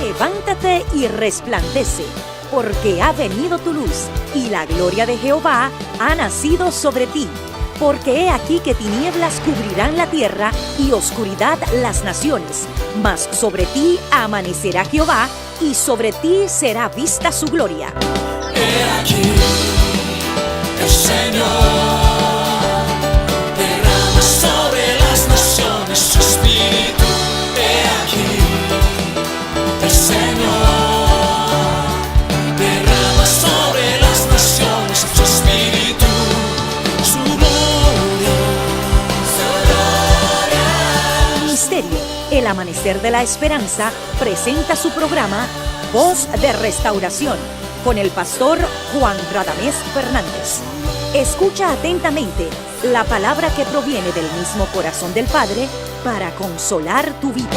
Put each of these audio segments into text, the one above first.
Levántate y resplandece, porque ha venido tu luz, y la gloria de Jehová ha nacido sobre ti. Porque he aquí que tinieblas cubrirán la tierra, y oscuridad las naciones. Mas sobre ti amanecerá Jehová, y sobre ti será vista su gloria. He aquí, el Señor derrama sobre las naciones su espíritu. He aquí, el Señor derrama sobre las naciones su espíritu, su gloria, su gloria. Ministerio El Amanecer de la Esperanza presenta su programa Voz de Restauración con el pastor Juan Radamés Fernández. Escucha atentamente la palabra que proviene del mismo corazón del Padre para consolar tu vida.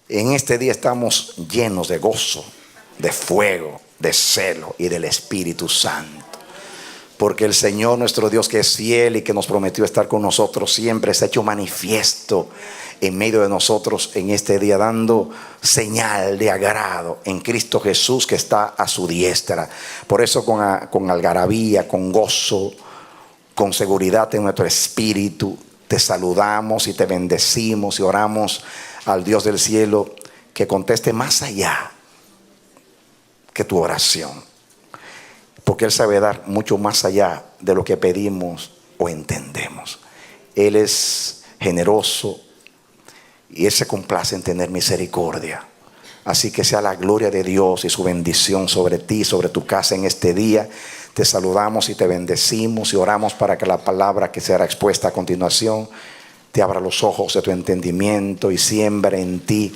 En este día estamos llenos de gozo, de fuego, de celo y del Espíritu Santo. Porque el Señor nuestro Dios, que es fiel y que nos prometió estar con nosotros siempre, se ha hecho manifiesto en medio de nosotros en este día, dando señal de agrado en Cristo Jesús, que está a su diestra. Por eso con algarabía, con gozo, con seguridad en nuestro espíritu, te saludamos y te bendecimos y oramos al Dios del cielo que conteste más allá que tu oración. Porque Él sabe dar mucho más allá de lo que pedimos o entendemos. Él es generoso y Él se complace en tener misericordia. Así que sea la gloria de Dios y su bendición sobre ti, sobre tu casa en este día. Te saludamos y te bendecimos y oramos para que la palabra que será expuesta a continuación te abra los ojos de tu entendimiento y siembre en ti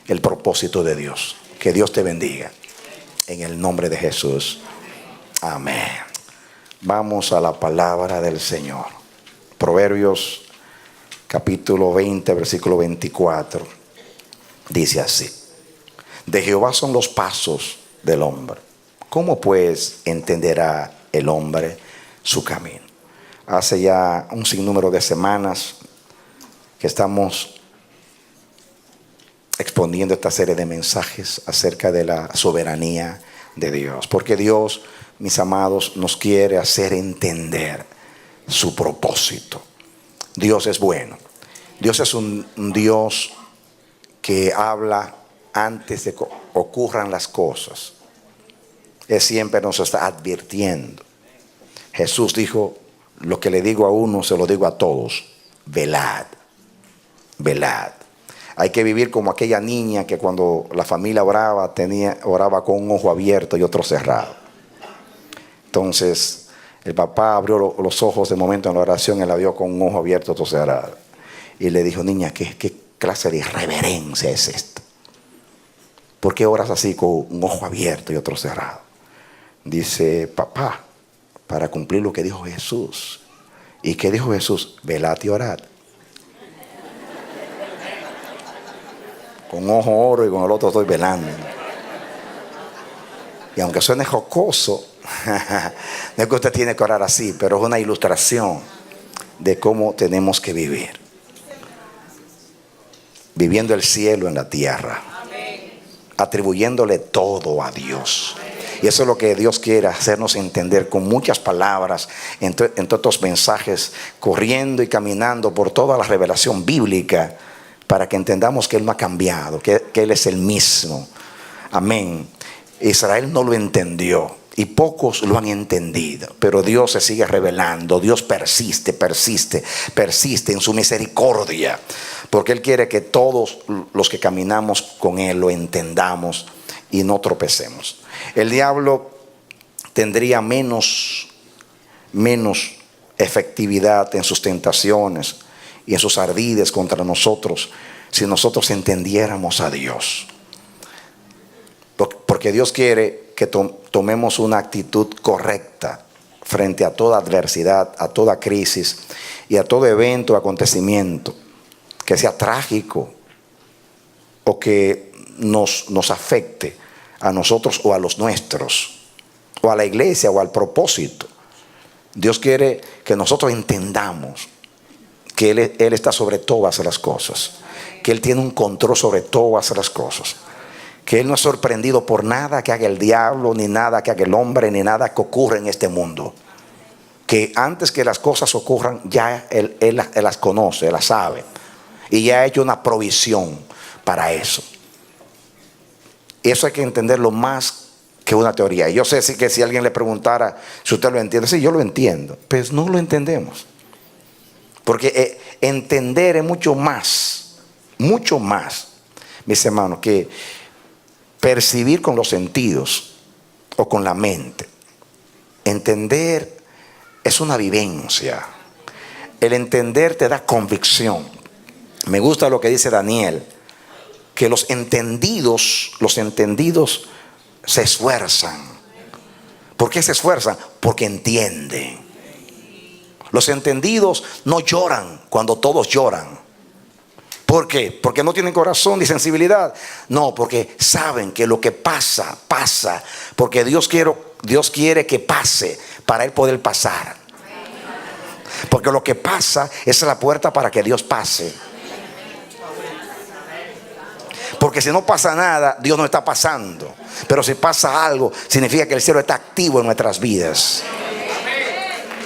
el propósito de Dios. Que Dios te bendiga. En el nombre de Jesús. Amén. Vamos a la palabra del Señor. Proverbios capítulo 20, versículo 24. Dice así: de Jehová son los pasos del hombre. ¿Cómo pues entenderá el hombre su camino? Hace ya un sinnúmero de semanas que estamos exponiendo esta serie de mensajes acerca de la soberanía de Dios. Porque Dios, mis amados, nos quiere hacer entender su propósito. Dios es bueno. Dios es un Dios que habla antes de que ocurran las cosas. Él siempre nos está advirtiendo. Jesús dijo: lo que le digo a uno se lo digo a todos. Velad, velad. Hay que vivir como aquella niña que cuando la familia oraba con un ojo abierto y otro cerrado. Entonces el papá abrió los ojos de momento en la oración y la vio con un ojo abierto y otro cerrado. Y le dijo: niña, ¿qué clase de irreverencia es esta? ¿Por qué oras así con un ojo abierto y otro cerrado? Dice: papá, para cumplir lo que dijo Jesús. ¿Y qué dijo Jesús? Velad y orad. Con un ojo oro y con el otro estoy velando. Y aunque suene jocoso, no es que usted tiene que orar así, pero es una ilustración de cómo tenemos que vivir. Viviendo el cielo en la tierra. Atribuyéndole todo a Dios. Y eso es lo que Dios quiere hacernos entender con muchas palabras en todos estos mensajes, corriendo y caminando por toda la revelación bíblica, para que entendamos que Él no ha cambiado, que Él es el mismo. Amén. Israel no lo entendió y pocos lo han entendido, pero Dios se sigue revelando. Dios persiste en su misericordia, porque Él quiere que todos los que caminamos con Él lo entendamos y no tropecemos. El diablo tendría menos efectividad en sus tentaciones y en sus ardides contra nosotros si nosotros entendiéramos a Dios. Porque Dios quiere que tomemos una actitud correcta frente a toda adversidad, a toda crisis y a todo evento o acontecimiento que sea trágico o que nos afecte a nosotros o a los nuestros, o a la iglesia o al propósito. Dios quiere que nosotros entendamos que Él está sobre todas las cosas, que Él tiene un control sobre todas las cosas, que Él no es sorprendido por nada que haga el diablo, ni nada que haga el hombre, ni nada que ocurra en este mundo. Que antes que las cosas ocurran, ya Él las conoce, Él las sabe, y ya ha hecho una provisión para eso. Y eso hay que entenderlo más que una teoría. Yo sé que si alguien le preguntara si usted lo entiende, sí, yo lo entiendo, pero no lo entendemos. Porque entender es mucho más, mis hermanos, que percibir con los sentidos o con la mente. Entender es una vivencia. El entender te da convicción. Me gusta lo que dice Daniel, que los entendidos se esfuerzan. ¿Por qué se esfuerzan? Porque entienden. Los entendidos no lloran cuando todos lloran. ¿Por qué? Porque no tienen corazón ni sensibilidad. No, porque saben que lo que pasa, pasa. Porque Dios quiere que pase para Él poder pasar. Porque lo que pasa es la puerta para que Dios pase. Porque si no pasa nada, Dios no está pasando. Pero si pasa algo, significa que el cielo está activo en nuestras vidas.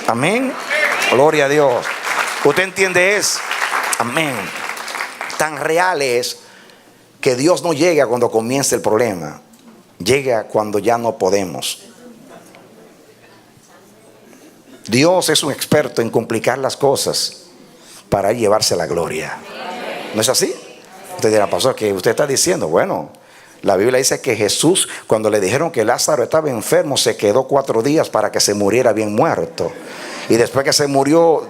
Amén. Gloria a Dios. ¿Usted entiende eso? Amén. Tan real es que Dios no llega cuando comienza el problema. Llega cuando ya no podemos. Dios es un experto en complicar las cosas para llevarse la gloria. ¿No es así? Usted dirá, pastor, ¿qué usted está diciendo? Bueno, la Biblia dice que Jesús, cuando le dijeron que Lázaro estaba enfermo, se quedó 4 días para que se muriera bien muerto. Y después que se murió,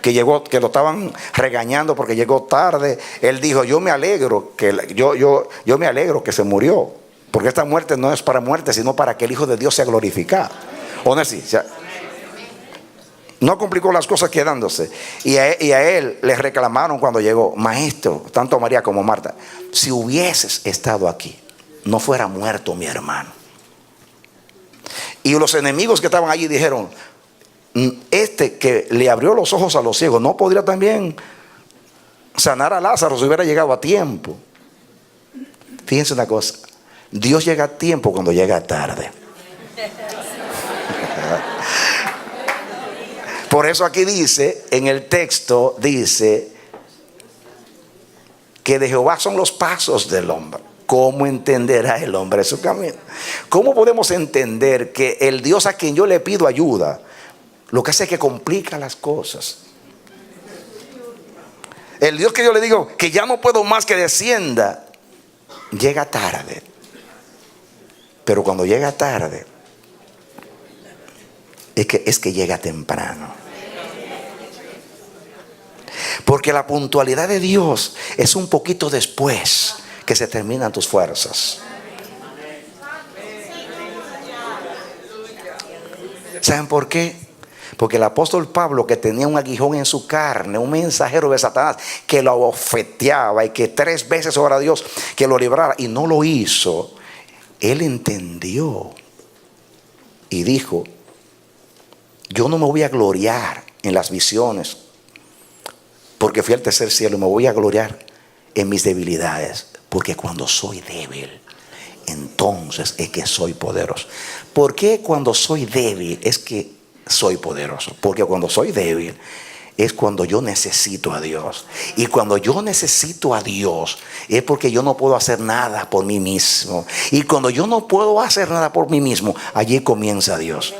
que lo estaban regañando porque llegó tarde, él dijo, yo me alegro que se murió, porque esta muerte no es para muerte, sino para que el Hijo de Dios sea glorificado. ¿O no es así? O sea, no complicó las cosas quedándose. Y a él le reclamaron cuando llegó, maestro, tanto María como Marta, si hubieses estado aquí, no fuera muerto mi hermano. Y los enemigos que estaban allí dijeron, este que le abrió los ojos a los ciegos, ¿no podría también sanar a Lázaro si hubiera llegado a tiempo? Fíjense una cosa, Dios llega a tiempo cuando llega tarde. Por eso aquí dice, en el texto dice que de Jehová son los pasos del hombre. ¿Cómo entenderá el hombre su camino? ¿Cómo podemos entender que el Dios a quien yo le pido ayuda, lo que hace es que complica las cosas? El Dios que yo le digo que ya no puedo más que descienda, llega tarde. Pero cuando llega tarde, es que llega temprano. Porque la puntualidad de Dios es un poquito después que se terminan tus fuerzas. ¿Saben por qué? Porque el apóstol Pablo, que tenía un aguijón en su carne, un mensajero de Satanás que lo abofeteaba y que 3 veces oró a Dios que lo librara y no lo hizo, él entendió y dijo, yo no me voy a gloriar en las visiones porque fui al tercer cielo, me voy a gloriar en mis debilidades, porque cuando soy débil, entonces es que soy poderoso. ¿Por qué cuando soy débil es que soy poderoso? Porque cuando soy débil es cuando yo necesito a Dios. Y cuando yo necesito a Dios es porque yo no puedo hacer nada por mí mismo. Y cuando yo no puedo hacer nada por mí mismo, allí comienza Dios.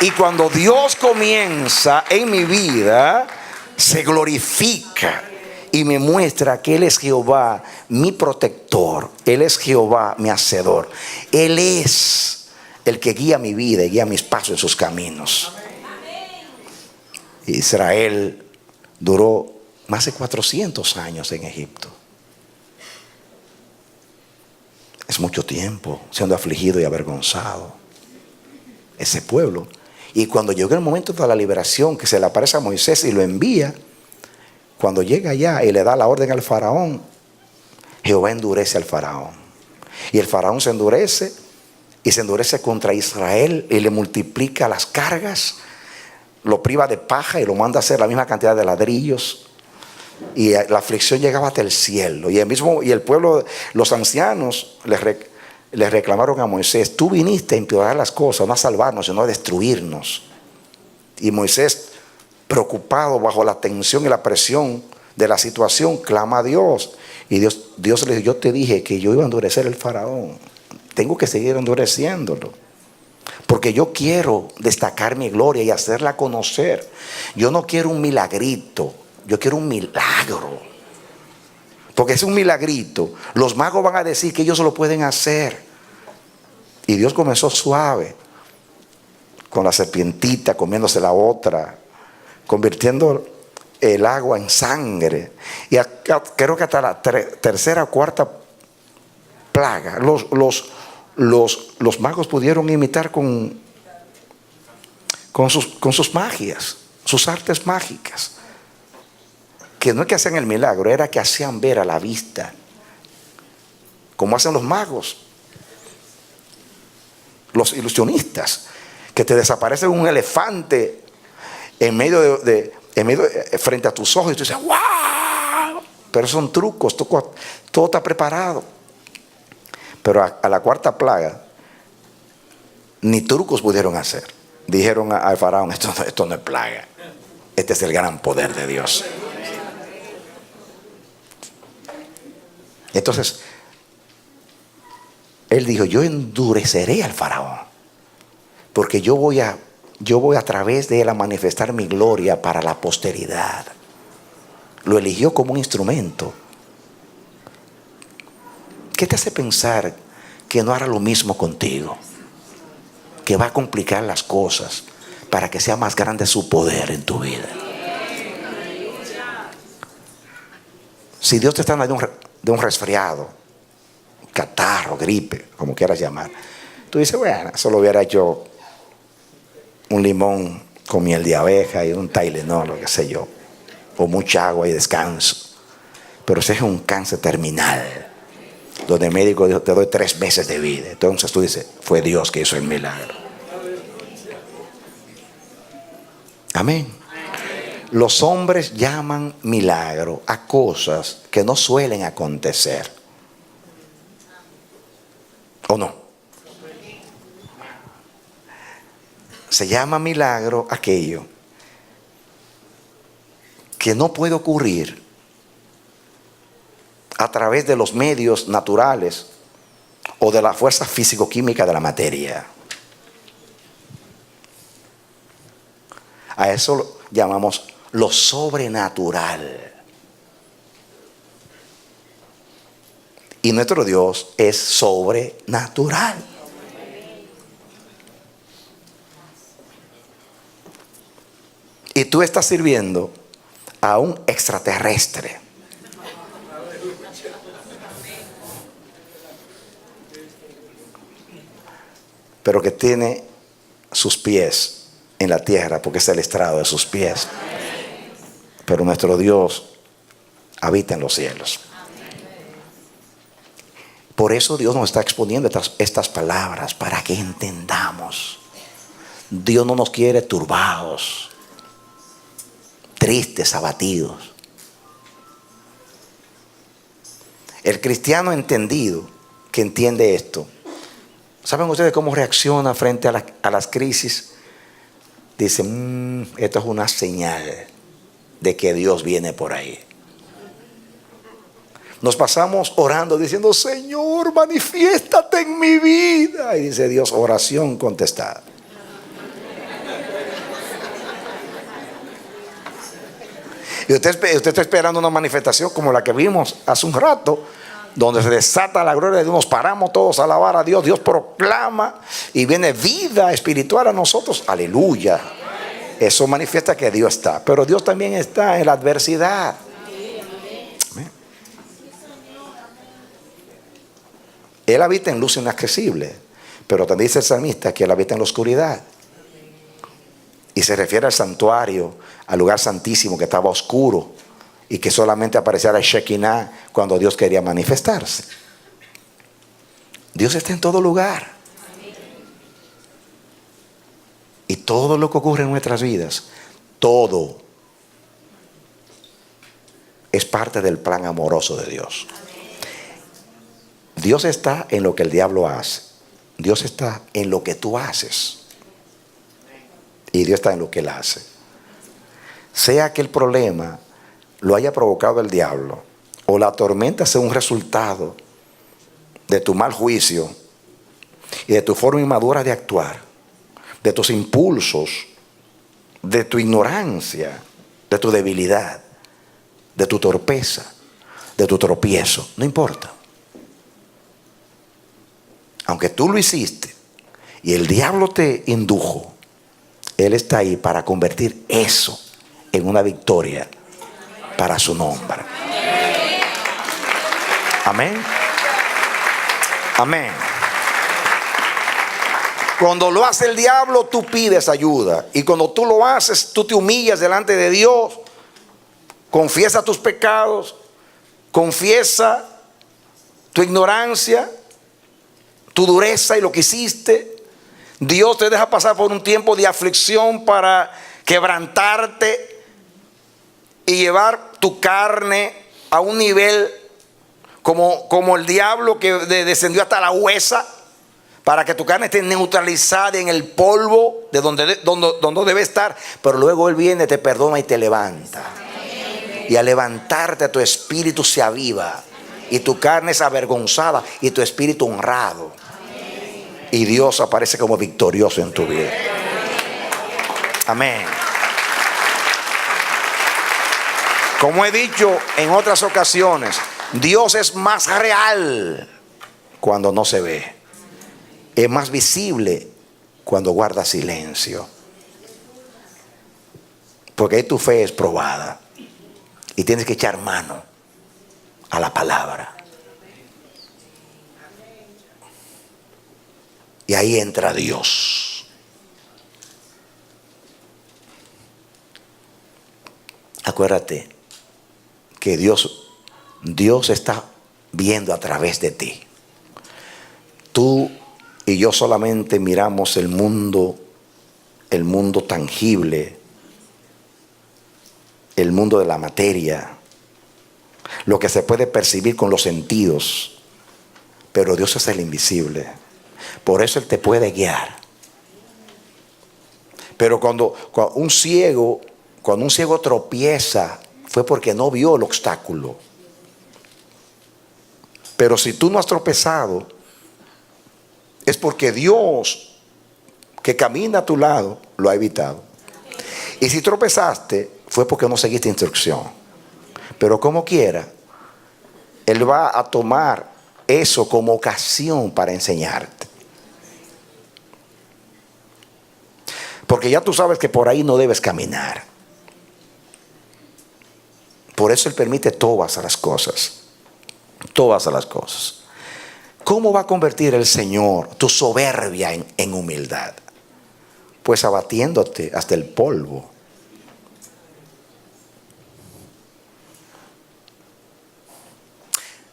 Y cuando Dios comienza en mi vida, se glorifica y me muestra que Él es Jehová, mi protector. Él es Jehová, mi hacedor. Él es el que guía mi vida y guía mis pasos en sus caminos. Israel duró más de 400 años en Egipto. Es mucho tiempo siendo afligido y avergonzado ese pueblo. Y cuando llegó el momento de la liberación, que se le aparece a Moisés y lo envía, cuando llega allá y le da la orden al faraón, Jehová endurece al faraón. Y el faraón se endurece y se endurece contra Israel y le multiplica las cargas, lo priva de paja y lo manda a hacer la misma cantidad de ladrillos. Y la aflicción llegaba hasta el cielo. Y el pueblo, los ancianos, les reclamaron a Moisés: tú viniste a empeorar las cosas, no a salvarnos, sino a destruirnos. Y Moisés, preocupado bajo la tensión y la presión de la situación, clama a Dios. Y Dios le dijo: yo te dije que yo iba a endurecer el faraón. Tengo que seguir endureciéndolo, porque yo quiero destacar mi gloria y hacerla conocer. Yo no quiero un milagrito, yo quiero un milagro. Porque es un milagrito, los magos van a decir que ellos lo pueden hacer. Y Dios comenzó suave, con la serpientita comiéndose la otra, convirtiendo el agua en sangre. Y creo que hasta la tercera o cuarta plaga los magos pudieron imitar con sus magias, sus artes mágicas. Que no es que hacían el milagro, era que hacían ver a la vista, como hacen los magos, los ilusionistas, que te desaparece un elefante en medio frente a tus ojos y tú dices: ¡wow! Pero son trucos, todo está preparado. Pero a la cuarta plaga ni trucos pudieron hacer. Dijeron al faraón: esto no es plaga, este es el gran poder de Dios. Entonces él dijo: yo endureceré al faraón, porque yo voy a través de él a manifestar mi gloria para la posteridad. Lo eligió como un instrumento. ¿Qué te hace pensar que no hará lo mismo contigo? Que va a complicar las cosas para que sea más grande su poder en tu vida. Si Dios te está dando de un resfriado, catarro, gripe, como quieras llamar, tú dices: bueno, eso lo hubiera hecho un limón con miel de abeja y un Tylenol, lo que sé yo, o mucha agua y descanso. Pero ese es un cáncer terminal, donde el médico dijo: te doy 3 meses de vida. Entonces tú dices: fue Dios que hizo el milagro. Amén. Los hombres llaman milagro a cosas que no suelen acontecer, ¿o no? Se llama milagro aquello que no puede ocurrir a través de los medios naturales o de la fuerza físico-química de la materia. A eso lo llamamos lo sobrenatural. Y nuestro Dios es sobrenatural. Y tú estás sirviendo a un extraterrestre. Pero que tiene sus pies en la tierra, porque es el estrado de sus pies. Pero nuestro Dios habita en los cielos. Por eso Dios nos está exponiendo estas palabras, para que entendamos. Dios no nos quiere turbados, tristes, abatidos. El cristiano entendido, que entiende esto, ¿saben ustedes cómo reacciona frente a las crisis? Dicen: esto es una señal de que Dios viene por ahí. Nos pasamos orando diciendo: Señor, manifiéstate en mi vida. Y dice Dios: oración contestada. Y usted está esperando una manifestación como la que vimos hace un rato, donde se desata la gloria de Dios, nos paramos todos a alabar a Dios, Dios proclama y viene vida espiritual a nosotros. Aleluya. Eso manifiesta que Dios está, pero Dios también está en la adversidad. Amén. Él habita en luz inaccesible, pero también dice el salmista que Él habita en la oscuridad. se refiere al santuario, al lugar santísimo que estaba oscuro y que solamente aparecía la Shekinah cuando Dios quería manifestarse. Dios está en todo lugar. Y todo lo que ocurre en nuestras vidas, todo es parte del plan amoroso de Dios. Dios está en lo que el diablo hace. Dios está en lo que tú haces. Y Dios está en lo que Él hace. Sea que el problema lo haya provocado el diablo o la tormenta sea un resultado de tu mal juicio y de tu forma inmadura de actuar, de tus impulsos, de tu ignorancia, de tu debilidad, de tu torpeza, de tu tropiezo, no importa. Aunque tú lo hiciste y el diablo te indujo, Él está ahí para convertir eso en una victoria para su nombre. Amén. Amén. Cuando lo hace el diablo, tú pides ayuda. Y cuando tú lo haces, tú te humillas delante de Dios. Confiesa tus pecados. Confiesa tu ignorancia, tu dureza y lo que hiciste. Dios te deja pasar por un tiempo de aflicción para quebrantarte y llevar tu carne a un nivel como el diablo que descendió hasta la huesa, para que tu carne esté neutralizada en el polvo de donde debe estar. Pero luego Él viene, te perdona y te levanta. Y al levantarte, tu espíritu se aviva y tu carne es avergonzada y tu espíritu honrado. Y Dios aparece como victorioso en tu vida. Amén. Como he dicho en otras ocasiones, Dios es más real cuando no se ve. Es más visible cuando guarda silencio. Porque ahí tu fe es probada. Y tienes que echar mano a la palabra. Y ahí entra Dios. Acuérdate que Dios está viendo a través de ti. Tú y yo solamente miramos el mundo tangible, el mundo de la materia, lo que se puede percibir con los sentidos. Pero Dios es el invisible. Por eso Él te puede guiar. Pero cuando un ciego tropieza, fue porque no vio el obstáculo. Pero si tú no has tropezado, es porque Dios, que camina a tu lado, lo ha evitado. Y si tropezaste, fue porque no seguiste instrucción. Pero como quiera, Él va a tomar eso como ocasión para enseñarte. Porque ya tú sabes que por ahí no debes caminar. Por eso Él permite todas las cosas. Todas las cosas. ¿Cómo va a convertir el Señor tu soberbia en humildad? Pues abatiéndote hasta el polvo.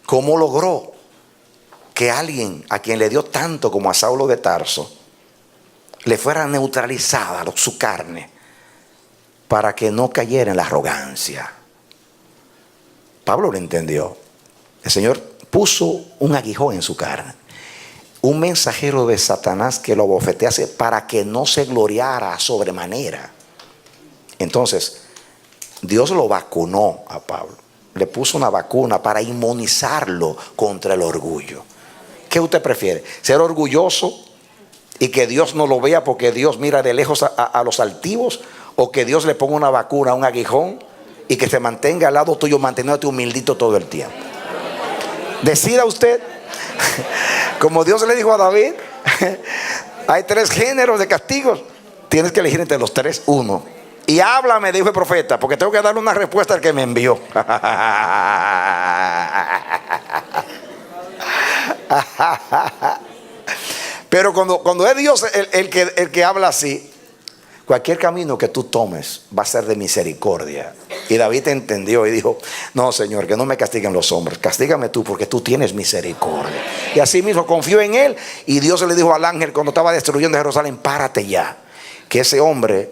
¿Cómo logró que alguien a quien le dio tanto como a Saulo de Tarso le fuera neutralizada su carne para que no cayera en la arrogancia? Pablo lo entendió. El Señor puso un aguijón en su carne, un mensajero de Satanás que lo abofetease para que no se gloriara a sobremanera. Entonces Dios lo vacunó a Pablo, le puso una vacuna para inmunizarlo contra el orgullo. ¿Qué usted prefiere? ¿Ser orgulloso y que Dios no lo vea porque Dios mira de lejos a los altivos? ¿O que Dios le ponga una vacuna, un aguijón, y que se mantenga al lado tuyo manteniéndote humildito todo el tiempo? Decida usted. Como Dios le dijo a David, hay 3 géneros de castigos. Tienes que elegir entre los 3 uno. Y háblame, dijo el profeta, porque tengo que darle una respuesta al que me envió. Pero cuando es Dios el que habla así, cualquier camino que tú tomes va a ser de misericordia. Y David entendió y dijo, no, Señor, que no me castiguen los hombres, castígame tú porque tú tienes misericordia. Y así mismo confió en él, y Dios le dijo al ángel cuando estaba destruyendo Jerusalén, párate ya, que ese hombre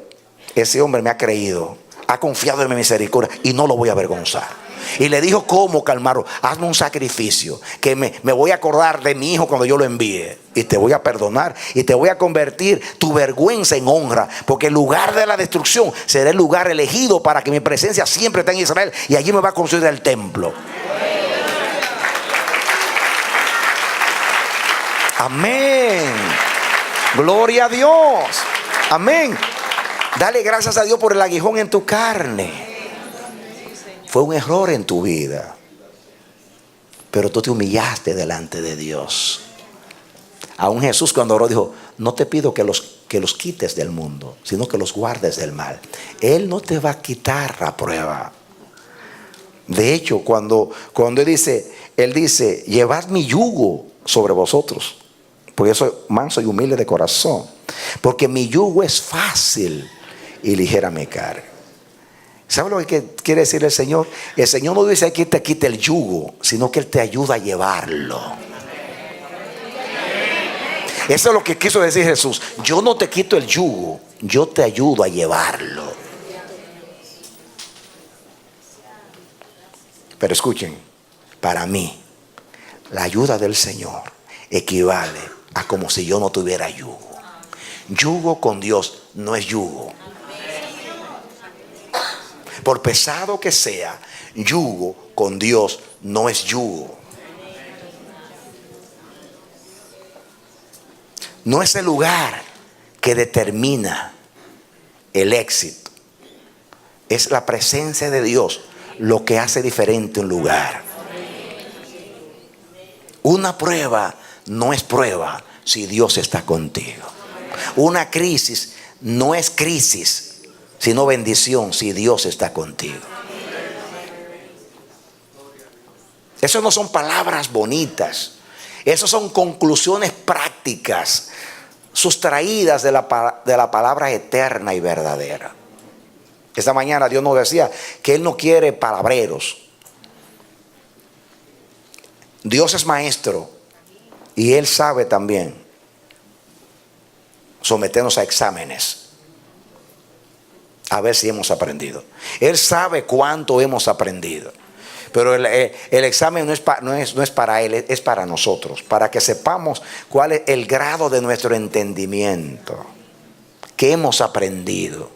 me ha creído, ha confiado en mi misericordia y no lo voy a avergonzar. Y le dijo cómo calmarlo. Hazme un sacrificio, que me voy a acordar de mi hijo cuando yo lo envíe, y te voy a perdonar y te voy a convertir tu vergüenza en honra, porque el lugar de la destrucción será el lugar elegido para que mi presencia siempre esté en Israel, y allí me va a construir el templo. Amén. Gloria a Dios. Amén. Dale gracias a Dios por el aguijón en tu carne. Fue un error en tu vida, pero tú te humillaste delante de Dios. Aún Jesús cuando oró dijo, no te pido que los quites del mundo, sino que los guardes del mal. Él no te va a quitar la prueba. De hecho, cuando Él dice, llevad mi yugo sobre vosotros, porque yo soy manso y humilde de corazón, porque mi yugo es fácil y ligera mi carga. ¿Sabe lo que quiere decir el Señor? El Señor no dice que te quite el yugo, sino que Él te ayuda a llevarlo. Eso es lo que quiso decir Jesús. Yo no te quito el yugo, yo te ayudo a llevarlo. Pero escuchen, para mí, la ayuda del Señor equivale a como si yo no tuviera yugo. Yugo con Dios no es yugo. Por pesado que sea, yugo con Dios no es yugo. No es el lugar que determina el éxito. Es la presencia de Dios lo que hace diferente un lugar. Una prueba no es prueba si Dios está contigo. Una crisis no es crisis, sino bendición si Dios está contigo. Eso no son palabras bonitas. Esas son conclusiones prácticas sustraídas de la palabra eterna y verdadera. Esta mañana Dios nos decía que Él no quiere palabreros. Dios es maestro y Él sabe también someternos a exámenes a ver si hemos aprendido. Él sabe cuánto hemos aprendido. Pero el examen no es para Él, es para nosotros, para que sepamos cuál es el grado de nuestro entendimiento, qué hemos aprendido.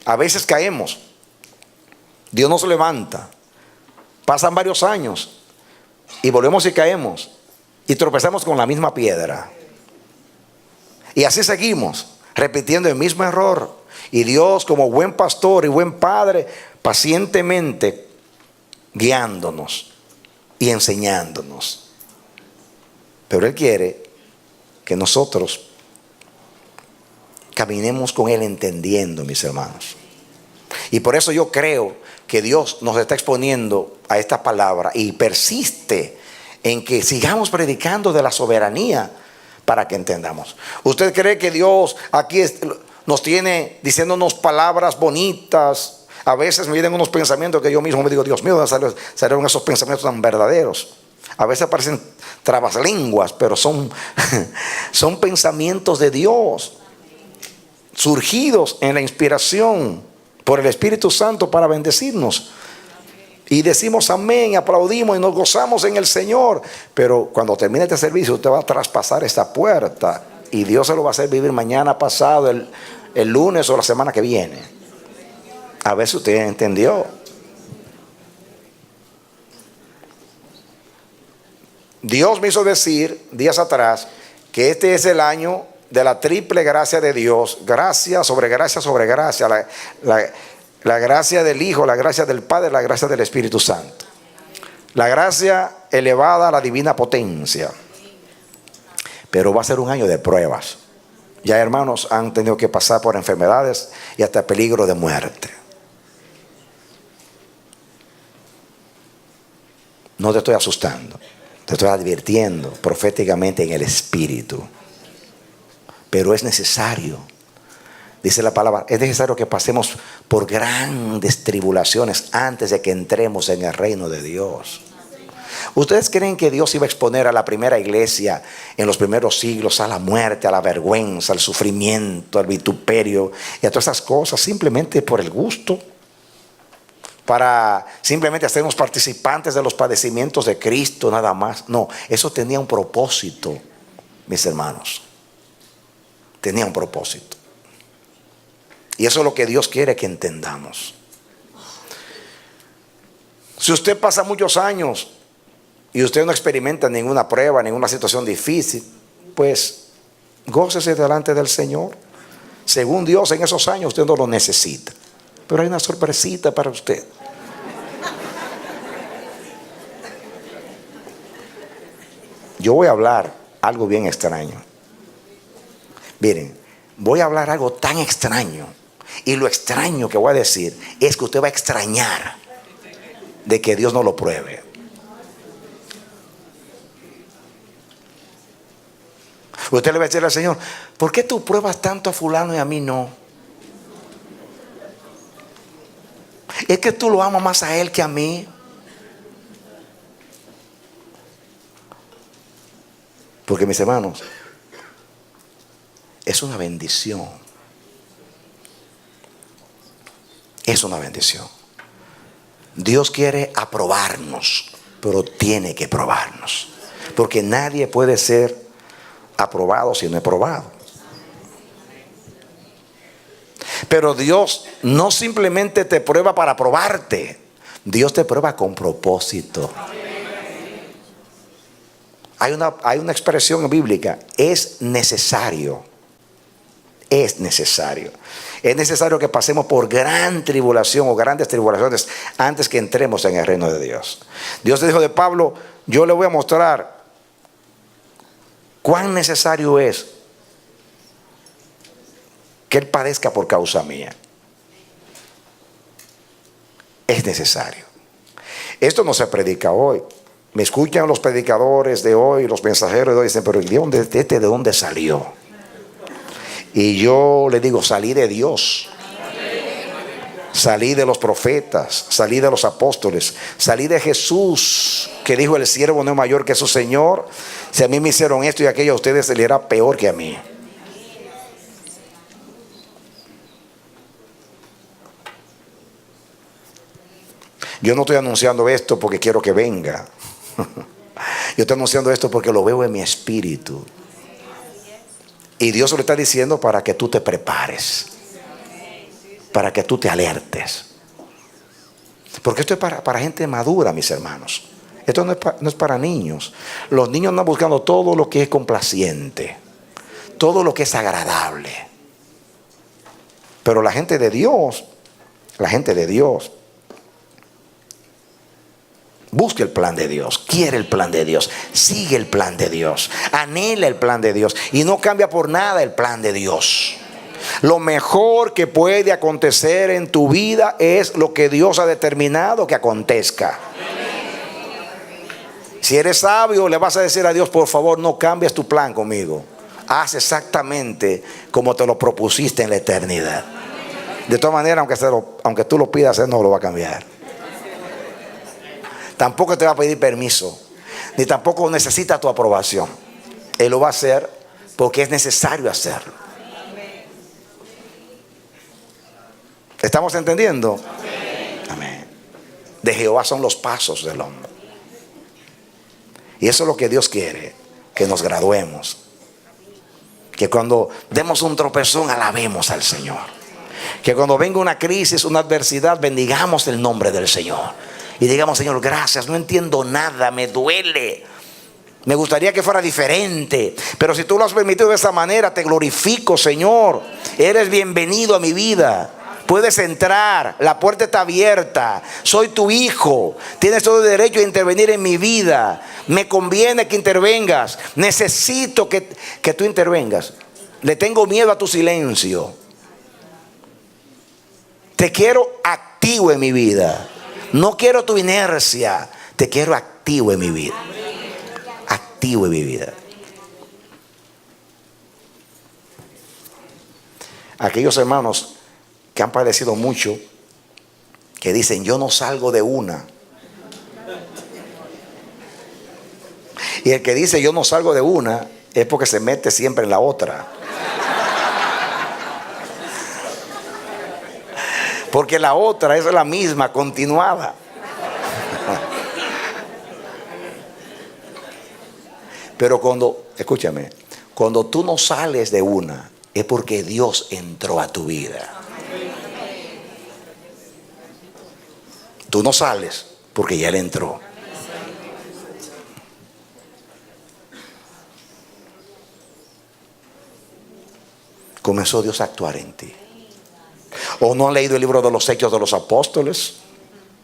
A veces caemos, Dios nos levanta, pasan varios años y volvemos y caemos y tropezamos con la misma piedra. Y así seguimos, repitiendo el mismo error. Y Dios, como buen pastor y buen padre, pacientemente guiándonos y enseñándonos. Pero Él quiere que nosotros caminemos con Él entendiendo, mis hermanos. Y por eso yo creo que Dios nos está exponiendo a esta palabra y persiste en que sigamos predicando de la soberanía para que entendamos. ¿Usted cree que Dios aquí nos tiene diciéndonos palabras bonitas? A veces me vienen unos pensamientos que yo mismo me digo, Dios mío, ¿dónde salieron esos pensamientos tan verdaderos? A veces parecen trabalenguas, pero son pensamientos de Dios, surgidos en la inspiración por el Espíritu Santo para bendecirnos. Y decimos amén, y aplaudimos y nos gozamos en el Señor. Pero cuando termine este servicio, usted va a traspasar esta puerta y Dios se lo va a hacer vivir mañana, pasado, el lunes o la semana que viene. A ver si usted entendió. Dios me hizo decir días atrás que este es el año de la triple gracia de Dios. Gracia sobre gracia sobre gracia. La gracia del Hijo, la gracia del Padre, la gracia del Espíritu Santo. La gracia elevada a la divina potencia. Pero va a ser un año de pruebas. Ya hermanos han tenido que pasar por enfermedades y hasta peligro de muerte. No te estoy asustando. Te estoy advirtiendo proféticamente en el Espíritu. Pero es necesario. Dice la palabra, es necesario que pasemos por grandes tribulaciones antes de que entremos en el reino de Dios. ¿Ustedes creen que Dios iba a exponer a la primera iglesia en los primeros siglos a la muerte, a la vergüenza, al sufrimiento, al vituperio y a todas esas cosas simplemente por el gusto? Para simplemente hacernos participantes de los padecimientos de Cristo nada más. No, eso tenía un propósito, mis hermanos. Tenía un propósito. Y eso es lo que Dios quiere que entendamos. Si usted pasa muchos años y usted no experimenta ninguna prueba, ninguna situación difícil, pues gócese delante del Señor. Según Dios, en esos años usted no lo necesita. Pero hay una sorpresita para usted. Yo voy a hablar algo bien extraño. Miren, voy a hablar algo tan extraño. Y lo extraño que voy a decir es que usted va a extrañar de que Dios no lo pruebe. Usted le va a decir al Señor, ¿por qué tú pruebas tanto a fulano y a mí no? Es que tú lo amas más a él que a mí. Porque mis hermanos, es una bendición. Es una bendición. Dios quiere aprobarnos, pero tiene que probarnos. Porque nadie puede ser aprobado si no es probado. Pero Dios no simplemente te prueba para probarte. Dios te prueba con propósito. Hay una expresión bíblica, es necesario. Es necesario. Es necesario que pasemos por gran tribulación o grandes tribulaciones antes que entremos en el reino de Dios. Dios le dijo de Pablo, yo le voy a mostrar cuán necesario es que él padezca por causa mía. Es necesario. Esto no se predica hoy. Me escuchan los predicadores de hoy, los mensajeros de hoy, dicen, pero ¿de dónde salió? Y yo le digo, salí de Dios. Salí de los profetas, salí de los apóstoles, salí de Jesús, que dijo, el siervo no es mayor que su Señor. Si a mí me hicieron esto y aquello, a ustedes se les era peor que a mí. Yo no estoy anunciando esto porque quiero que venga. Yo estoy anunciando esto porque lo veo en mi espíritu. Y Dios lo está diciendo para que tú te prepares, para que tú te alertes. Porque esto es para gente madura, mis hermanos. Esto no es para niños. Los niños andan buscando todo lo que es complaciente, todo lo que es agradable. Pero la gente de Dios busca el plan de Dios, quiere el plan de Dios, sigue el plan de Dios, anhela el plan de Dios y no cambia por nada el plan de Dios. Lo mejor que puede acontecer en tu vida es lo que Dios ha determinado que acontezca. Si eres sabio, le vas a decir a Dios, por favor, no cambies tu plan conmigo. Haz exactamente como te lo propusiste en la eternidad. De todas maneras, aunque tú lo pidas, Él no lo va a cambiar. Tampoco te va a pedir permiso, ni tampoco necesita tu aprobación. Él lo va a hacer porque es necesario hacerlo. ¿Estamos entendiendo? Amén. De Jehová son los pasos del hombre. Y eso es lo que Dios quiere, que nos graduemos. Que cuando demos un tropezón, alabemos al Señor. Que cuando venga una crisis, una adversidad, bendigamos el nombre del Señor. Y digamos, Señor, gracias, no entiendo nada, me duele. Me gustaría que fuera diferente. Pero si tú lo has permitido de esa manera, te glorifico, Señor. Eres bienvenido a mi vida. Puedes entrar, la puerta está abierta. Soy tu hijo. Tienes todo el derecho a intervenir en mi vida. Me conviene que intervengas. Necesito que tú intervengas. Le tengo miedo a tu silencio. Te quiero activo en mi vida. No quiero tu inercia. Te quiero activo en mi vida. activo y vivida. Aquellos hermanos que han padecido mucho, que dicen, yo no salgo de una. Y el que dice, yo no salgo de una, es porque se mete siempre en la otra. Porque la otra es la misma, continuada. Pero escúchame, cuando tú no sales de una, es porque Dios entró a tu vida. Tú no sales porque ya Él entró. Comenzó Dios a actuar en ti. ¿O no han leído el libro de los Hechos de los Apóstoles?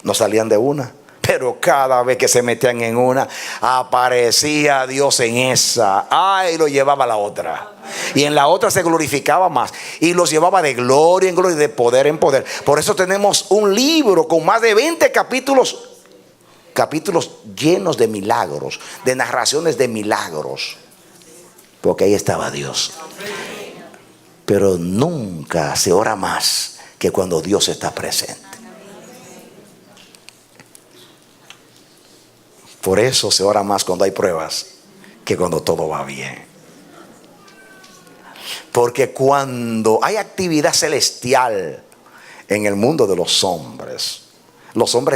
No salían de una. Pero cada vez que se metían en una, aparecía Dios en esa. Y lo llevaba a la otra. Y en la otra se glorificaba más. Y los llevaba de gloria en gloria y de poder en poder. Por eso tenemos un libro con más de 20 capítulos. Capítulos llenos de milagros, de narraciones de milagros. Porque ahí estaba Dios. Pero nunca se ora más que cuando Dios está presente. Por eso se ora más cuando hay pruebas que cuando todo va bien. Porque cuando hay actividad celestial en el mundo de los hombres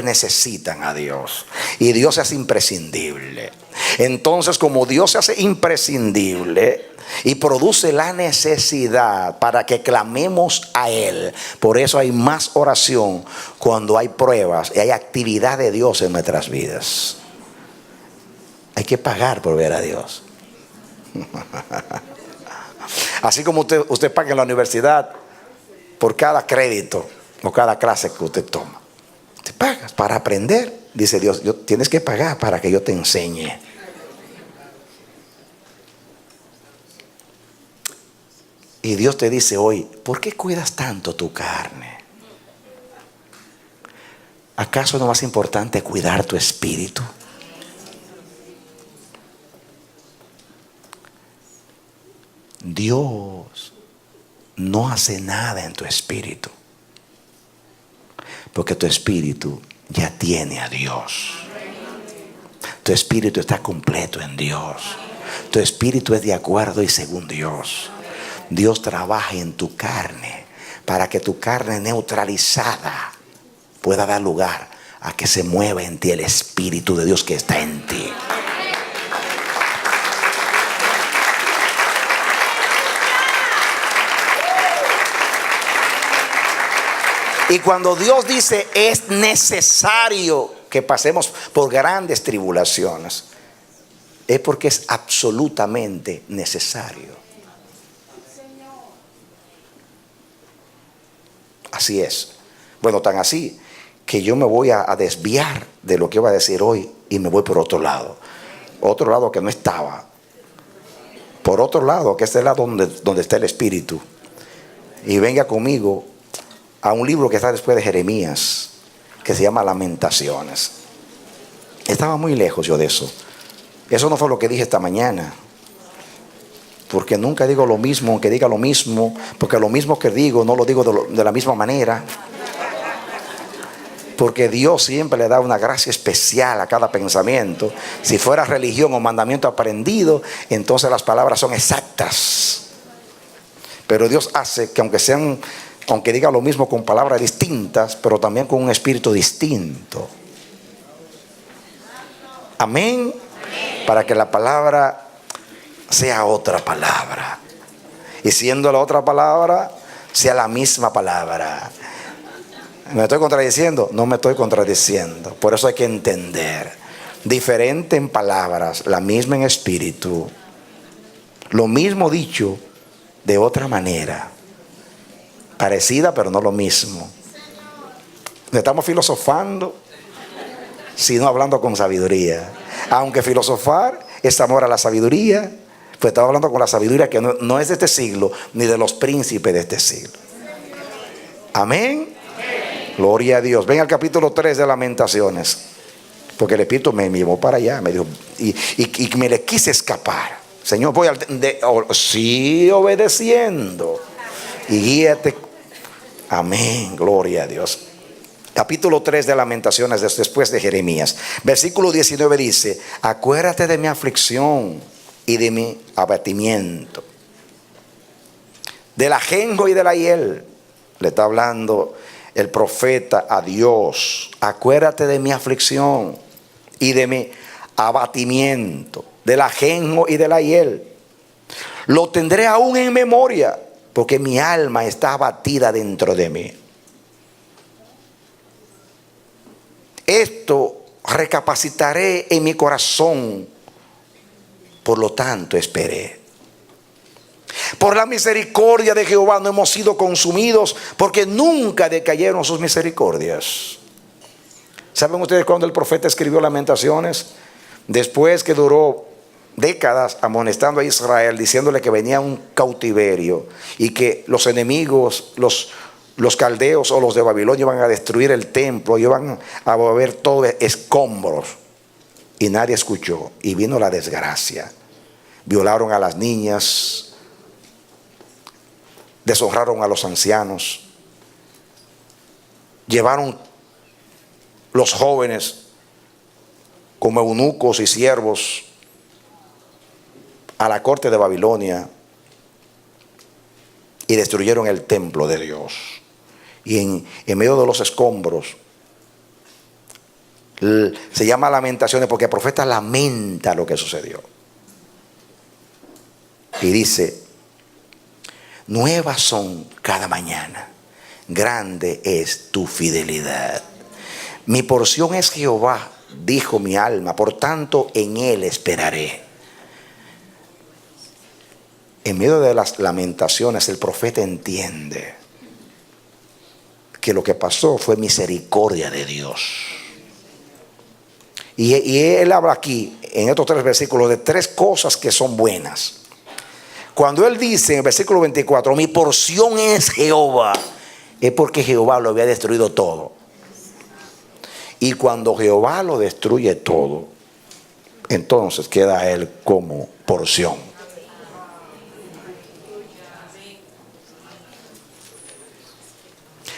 necesitan a Dios. Y Dios se hace imprescindible. Entonces, como Dios se hace imprescindible y produce la necesidad para que clamemos a Él, por eso hay más oración cuando hay pruebas y hay actividad de Dios en nuestras vidas. Hay que pagar por ver a Dios. Así como usted paga en la universidad por cada crédito o cada clase que usted toma. Te pagas para aprender. Dice Dios, tienes que pagar para que yo te enseñe. Y Dios te dice hoy, ¿por qué cuidas tanto tu carne? ¿Acaso no es más importante cuidar tu espíritu? Dios no hace nada en tu espíritu, porque tu espíritu ya tiene a Dios. Tu espíritu está completo en Dios. Tu espíritu es de acuerdo y según Dios. Dios trabaja en tu carne para que tu carne neutralizada pueda dar lugar a que se mueva en ti el Espíritu de Dios que está en ti. Y cuando Dios dice es necesario que pasemos por grandes tribulaciones, es porque es absolutamente necesario. Así es. Bueno, tan así que yo me voy a desviar de lo que iba a decir hoy y me voy por otro lado. Otro lado que no estaba. Por otro lado, que es el lado donde está el Espíritu. Y venga conmigo a un libro que está después de Jeremías, que se llama Lamentaciones. Estaba muy lejos yo de eso. Eso no fue lo que dije esta mañana. Porque nunca digo lo mismo, aunque diga lo mismo. Porque lo mismo que digo, no lo digo de la misma manera. Porque Dios siempre le da una gracia especial a cada pensamiento. Si fuera religión o mandamiento aprendido, entonces las palabras son exactas. Pero Dios hace que aunque diga lo mismo con palabras distintas, pero también con un espíritu distinto. Amén. Para que la palabra sea otra palabra. Y siendo la otra palabra, sea la misma palabra. ¿Me estoy contradiciendo? No me estoy contradiciendo. Por eso hay que entender. Diferente en palabras, la misma en espíritu. Lo mismo dicho de otra manera. Parecida, pero no lo mismo. No estamos filosofando, sino hablando con sabiduría. Aunque filosofar es amor a la sabiduría, pues estamos hablando con la sabiduría que no es de este siglo, ni de los príncipes de este siglo. Amén. Gloria a Dios. Ven al capítulo 3 de Lamentaciones. Porque el Espíritu me llevó para allá, me dijo, y me le quise escapar. Señor, voy sí, obedeciendo. Y guíate. Amén, gloria a Dios. Capítulo 3 de Lamentaciones, después de Jeremías. Versículo 19 dice: acuérdate de mi aflicción y de mi abatimiento, del ajenjo y de la hiel. Le está hablando el profeta a Dios. Acuérdate de mi aflicción y de mi abatimiento, del ajenjo y de la hiel. Lo tendré aún en memoria, porque mi alma está abatida dentro de mí. Esto recapacitaré en mi corazón, por lo tanto esperé. Por la misericordia de Jehová no hemos sido consumidos, porque nunca decayeron sus misericordias. ¿Saben ustedes cuándo el profeta escribió Lamentaciones? Después que duró décadas amonestando a Israel, diciéndole que venía un cautiverio y que los enemigos, los caldeos o los de Babilonia iban a destruir el templo, iban a mover todo de escombros, y nadie escuchó, y vino la desgracia. Violaron a las niñas, deshonraron a los ancianos, llevaron los jóvenes como eunucos y siervos a la corte de Babilonia y destruyeron el templo de Dios. Y en medio de los escombros se llama Lamentaciones, porque el profeta lamenta lo que sucedió y dice: nuevas son cada mañana, grande es tu fidelidad. Mi porción es Jehová, dijo mi alma, por tanto en él esperaré. En medio de las lamentaciones, el profeta entiende que lo que pasó fue misericordia de Dios. Y él habla aquí, en estos 3 versículos, de 3 cosas que son buenas. Cuando él dice en el versículo 24, mi porción es Jehová, es porque Jehová lo había destruido todo. Y cuando Jehová lo destruye todo, entonces queda a él como porción.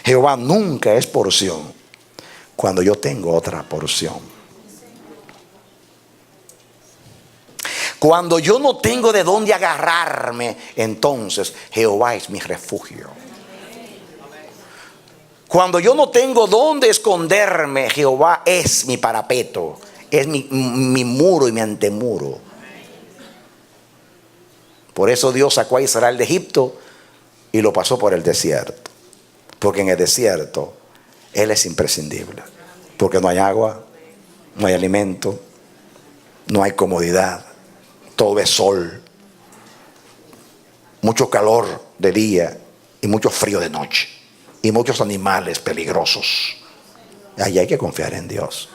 Jehová nunca es porción cuando yo tengo otra porción. Cuando yo no tengo de dónde agarrarme, entonces Jehová es mi refugio. Cuando yo no tengo dónde esconderme, Jehová es mi parapeto, es mi muro y mi antemuro. Por eso Dios sacó a Israel de Egipto y lo pasó por el desierto. Porque en el desierto Él es imprescindible. Porque no hay agua, no hay alimento, no hay comodidad. Todo es sol, mucho calor de día y mucho frío de noche, y muchos animales peligrosos. Ahí hay que confiar en Dios.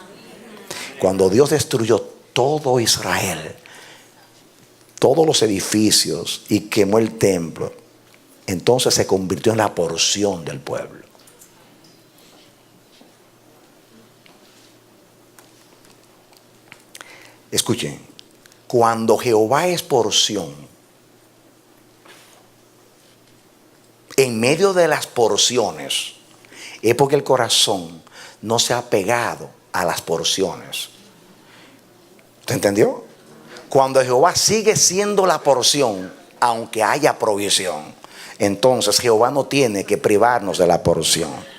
Cuando Dios destruyó todo Israel, todos los edificios, y quemó el templo, entonces se convirtió en la porción del pueblo. Escuchen. Cuando Jehová es porción, en medio de las porciones, es porque el corazón no se ha pegado a las porciones. ¿Usted entendió? Cuando Jehová sigue siendo la porción, aunque haya provisión, entonces Jehová no tiene que privarnos de la porción.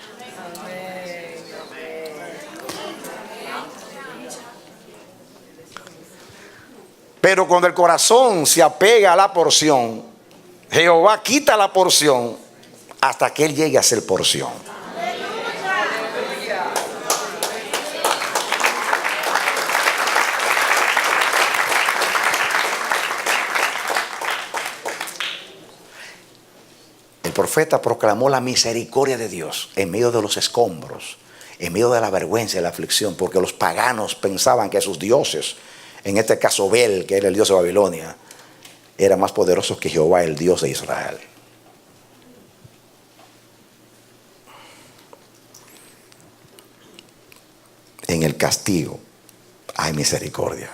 Pero cuando el corazón se apega a la porción, Jehová quita la porción hasta que Él llegue a ser porción. El profeta proclamó la misericordia de Dios en medio de los escombros, en medio de la vergüenza y la aflicción, porque los paganos pensaban que sus dioses, en este caso Bel, que era el dios de Babilonia, era más poderoso que Jehová, el Dios de Israel. En el castigo hay misericordia,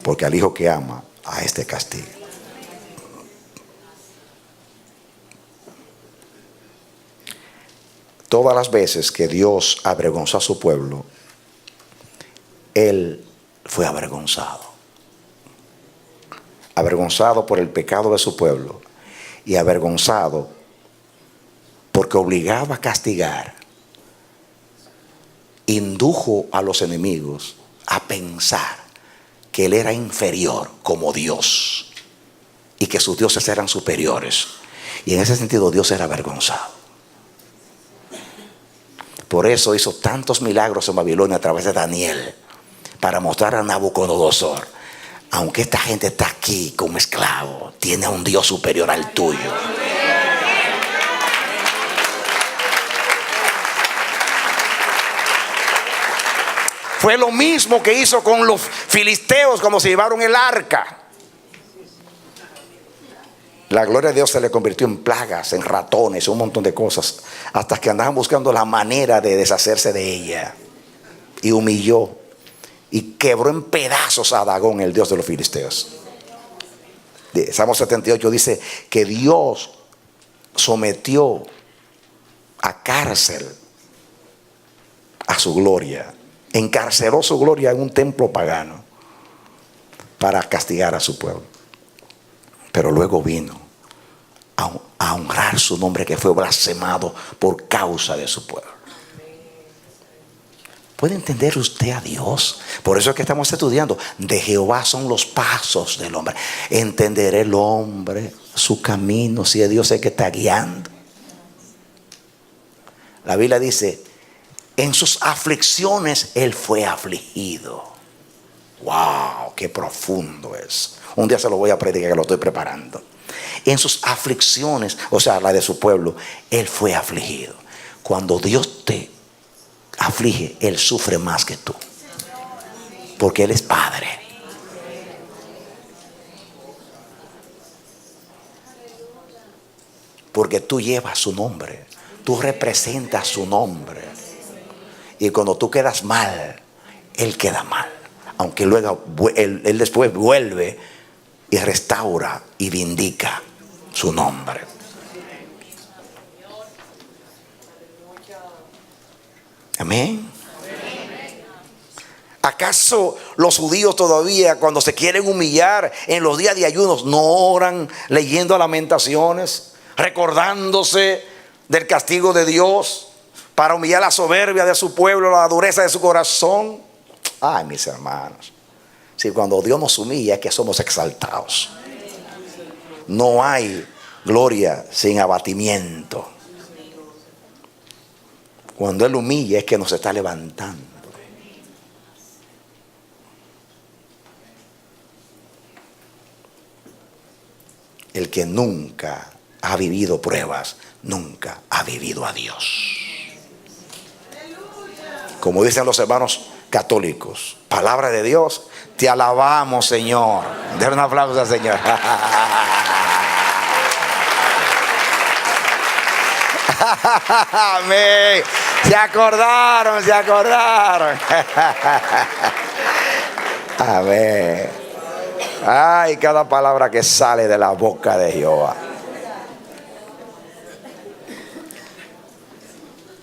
porque al hijo que ama, a este castiga. Todas las veces que Dios avergonzó a su pueblo, Él fue avergonzado. Avergonzado por el pecado de su pueblo y avergonzado porque obligaba a castigar, indujo a los enemigos a pensar que Él era inferior como Dios y que sus dioses eran superiores. Y en ese sentido Dios era avergonzado. Por eso hizo tantos milagros en Babilonia a través de Daniel, para mostrar a Nabucodonosor: aunque esta gente está aquí como esclavo, tiene a un Dios superior al tuyo. Fue lo mismo que hizo con los filisteos cuando se llevaron el arca. La gloria de Dios se le convirtió en plagas, en ratones, un montón de cosas, hasta que andaban buscando la manera de deshacerse de ella. Y humilló y quebró en pedazos a Dagón, el dios de los filisteos. Salmo 78 dice que Dios sometió a cárcel a su gloria. Encarceló su gloria en un templo pagano para castigar a su pueblo. Pero luego vino a honrar su nombre, que fue blasfemado por causa de su pueblo. ¿Puede entender usted a Dios? Por eso es que estamos estudiando. De Jehová son los pasos del hombre. Entenderá el hombre su camino si es Dios el que está guiando. La Biblia dice: en sus aflicciones Él fue afligido. ¡Wow! ¡Qué profundo es! Un día se lo voy a predicar, que lo estoy preparando. En sus aflicciones, o sea, la de su pueblo, Él fue afligido. Cuando Dios te aflige, Él sufre más que tú, porque Él es Padre. Porque tú llevas su nombre, tú representas su nombre. Y cuando tú quedas mal, Él queda mal. Aunque luego él después vuelve y restaura y vindica su nombre. Amén. ¿Acaso los judíos todavía, cuando se quieren humillar en los días de ayunos, no oran leyendo Lamentaciones, recordándose del castigo de Dios, para humillar la soberbia de su pueblo, la dureza de su corazón? Ay, mis hermanos, si cuando Dios nos humilla es que somos exaltados. No hay gloria sin abatimiento. Cuando Él humilla es que nos está levantando. El que nunca ha vivido pruebas, nunca ha vivido a Dios. Como dicen los hermanos católicos, palabra de Dios, te alabamos, Señor. Den un aplauso al Señor. Amén. Se acordaron. Amén. Ay, cada palabra que sale de la boca de Jehová.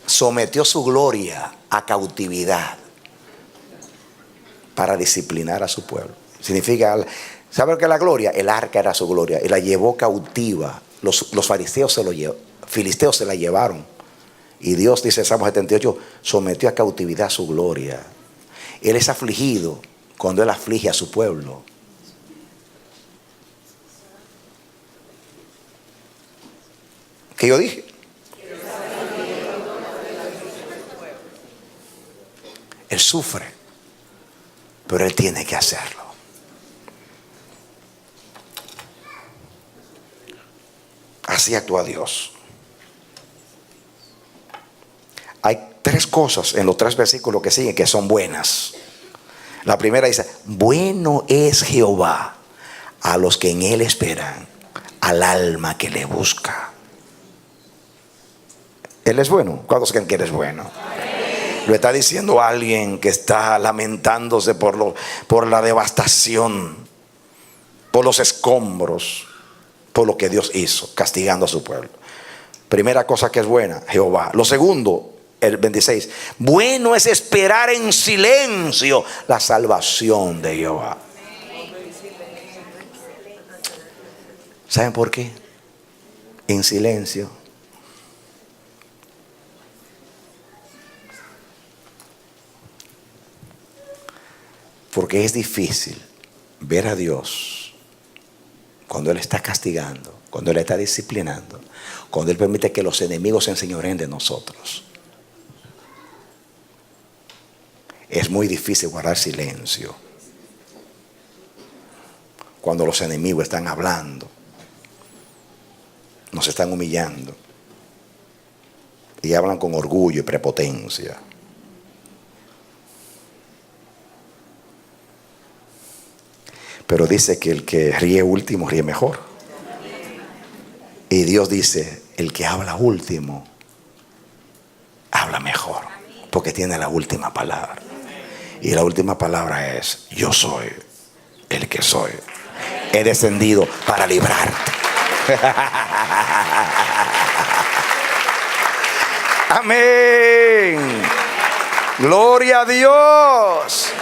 Sometió su gloria a cautividad para disciplinar a su pueblo. Significa, ¿sabe lo que es la gloria? El arca era su gloria y la llevó cautiva. Los fariseos filisteos se la llevaron. Y Dios, dice Salmo 78, sometió a cautividad su gloria. Él es afligido cuando Él aflige a su pueblo. ¿Qué yo dije? Él sufre, pero Él tiene que hacerlo. Así actúa Dios. Hay tres cosas en los tres versículos que siguen que son buenas. La primera dice: bueno es Jehová a los que en Él esperan, al alma que le busca. Él es bueno. ¿Cuántos creen que Él es bueno? Lo está diciendo alguien que está lamentándose por la devastación, por los escombros, por lo que Dios hizo, castigando a su pueblo. Primera cosa que es buena, Jehová. Lo segundo, el 26, bueno es esperar en silencio la salvación de Jehová. ¿Saben por qué? En silencio. Porque es difícil ver a Dios cuando Él está castigando, cuando Él está disciplinando, cuando Él permite que los enemigos se enseñoreen de nosotros. Es muy difícil guardar silencio cuando los enemigos están hablando, nos están humillando y hablan con orgullo y prepotencia. Pero dice que el que ríe último ríe mejor. Y Dios dice, el que habla último habla mejor, porque tiene la última palabra. Y la última palabra es: yo soy el que soy. He descendido para librarte. Amén. Gloria a Dios.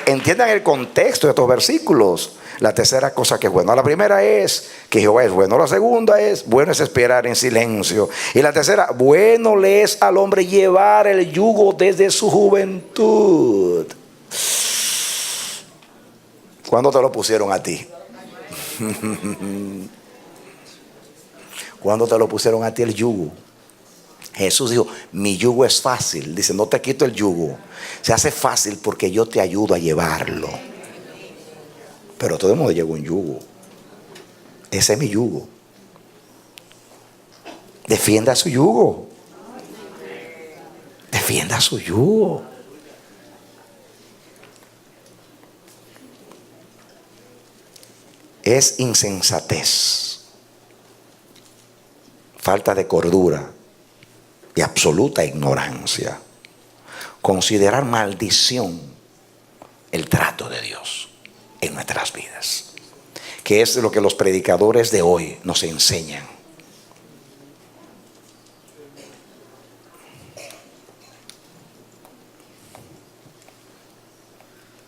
Entiendan el contexto de estos versículos. La tercera cosa que es buena. La primera es que Jehová es bueno. La segunda es bueno es esperar en silencio. Y la tercera, bueno le es al hombre llevar el yugo desde su juventud. ¿Cuándo te lo pusieron a ti? ¿Cuándo te lo pusieron a ti el yugo? Jesús dijo, mi yugo es fácil. Dice, no te quito el yugo. Se hace fácil porque yo te ayudo a llevarlo. Pero todo el mundo lleva un yugo. Ese es mi yugo. Defienda su yugo. Defienda su yugo. Es insensatez, falta de cordura y absoluta ignorancia considerar maldición el trato de Dios en nuestras vidas, que es lo que los predicadores de hoy nos enseñan.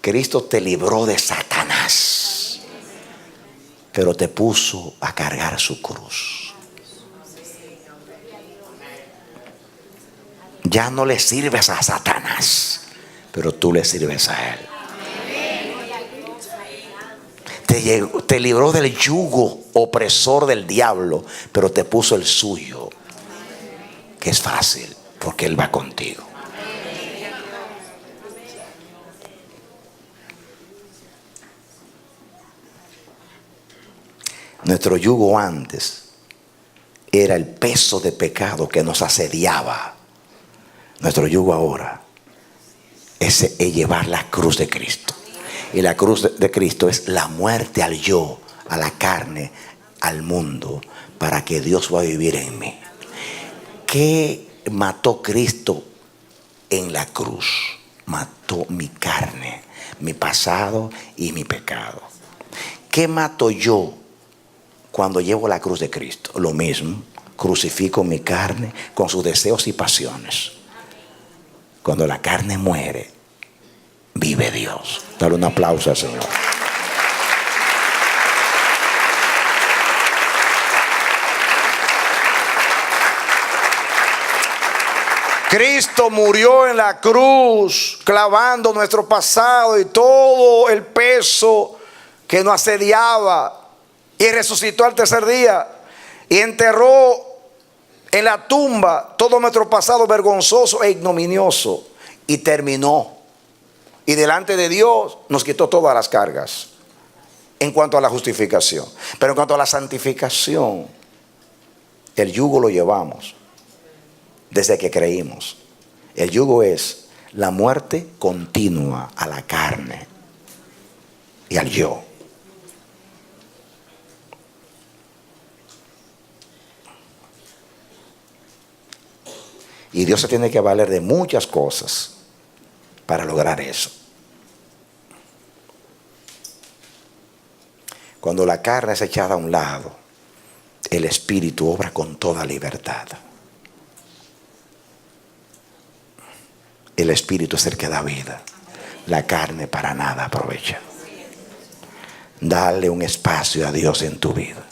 Cristo te libró de Satanás, pero te puso a cargar su cruz. Ya no le sirves a Satanás, pero tú le sirves a Él. Te libró del yugo opresor del diablo, pero te puso el suyo, que es fácil, porque Él va contigo. Nuestro yugo antes era el peso de pecado que nos asediaba. Nuestro yugo ahora es llevar la cruz de Cristo. Y la cruz de Cristo es la muerte al yo, a la carne, al mundo, para que Dios va a vivir en mí. ¿Qué mató Cristo en la cruz? Mató mi carne, mi pasado y mi pecado. ¿Qué mato yo cuando llevo la cruz de Cristo? Lo mismo, crucifico mi carne con sus deseos y pasiones. Cuando la carne muere, vive Dios. Dale un aplauso al Señor. Cristo murió en la cruz, clavando nuestro pasado y todo el peso que nos asediaba, y resucitó al tercer día y enterró en la tumba todo nuestro pasado vergonzoso e ignominioso, y terminó. Y delante de Dios nos quitó todas las cargas en cuanto a la justificación. Pero en cuanto a la santificación, el yugo lo llevamos desde que creímos. El yugo es la muerte continua a la carne y al yo. Y Dios se tiene que valer de muchas cosas para lograr eso. Cuando la carne es echada a un lado, el Espíritu obra con toda libertad. El Espíritu es el que da vida. La carne para nada aprovecha. Dale un espacio a Dios en tu vida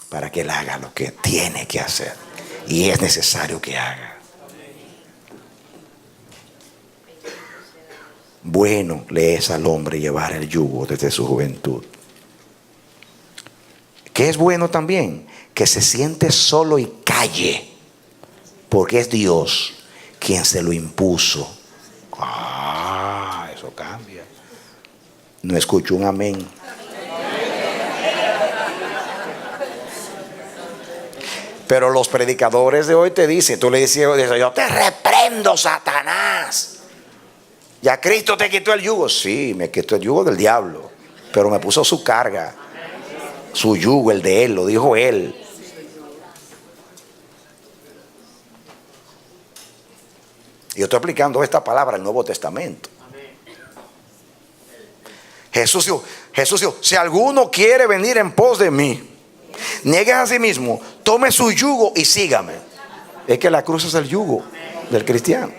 para que Él haga lo que tiene que hacer y es necesario que haga. Bueno le es al hombre llevar el yugo desde su juventud. ¿Qué es bueno también? Que se siente solo y calle, porque es Dios quien se lo impuso. Eso cambia. No escucho un amén. Pero los predicadores de hoy te dicen, tú le dices, yo te reprendo, Satanás. Ya Cristo te quitó el yugo. Sí, me quitó el yugo del diablo, pero me puso su carga, su yugo, el de Él, lo dijo Él. Yo estoy aplicando esta palabra al Nuevo Testamento. Jesús dijo, si alguno quiere venir en pos de mí, niegue a sí mismo, tome su yugo y sígame. Es que la cruz es el yugo del cristiano.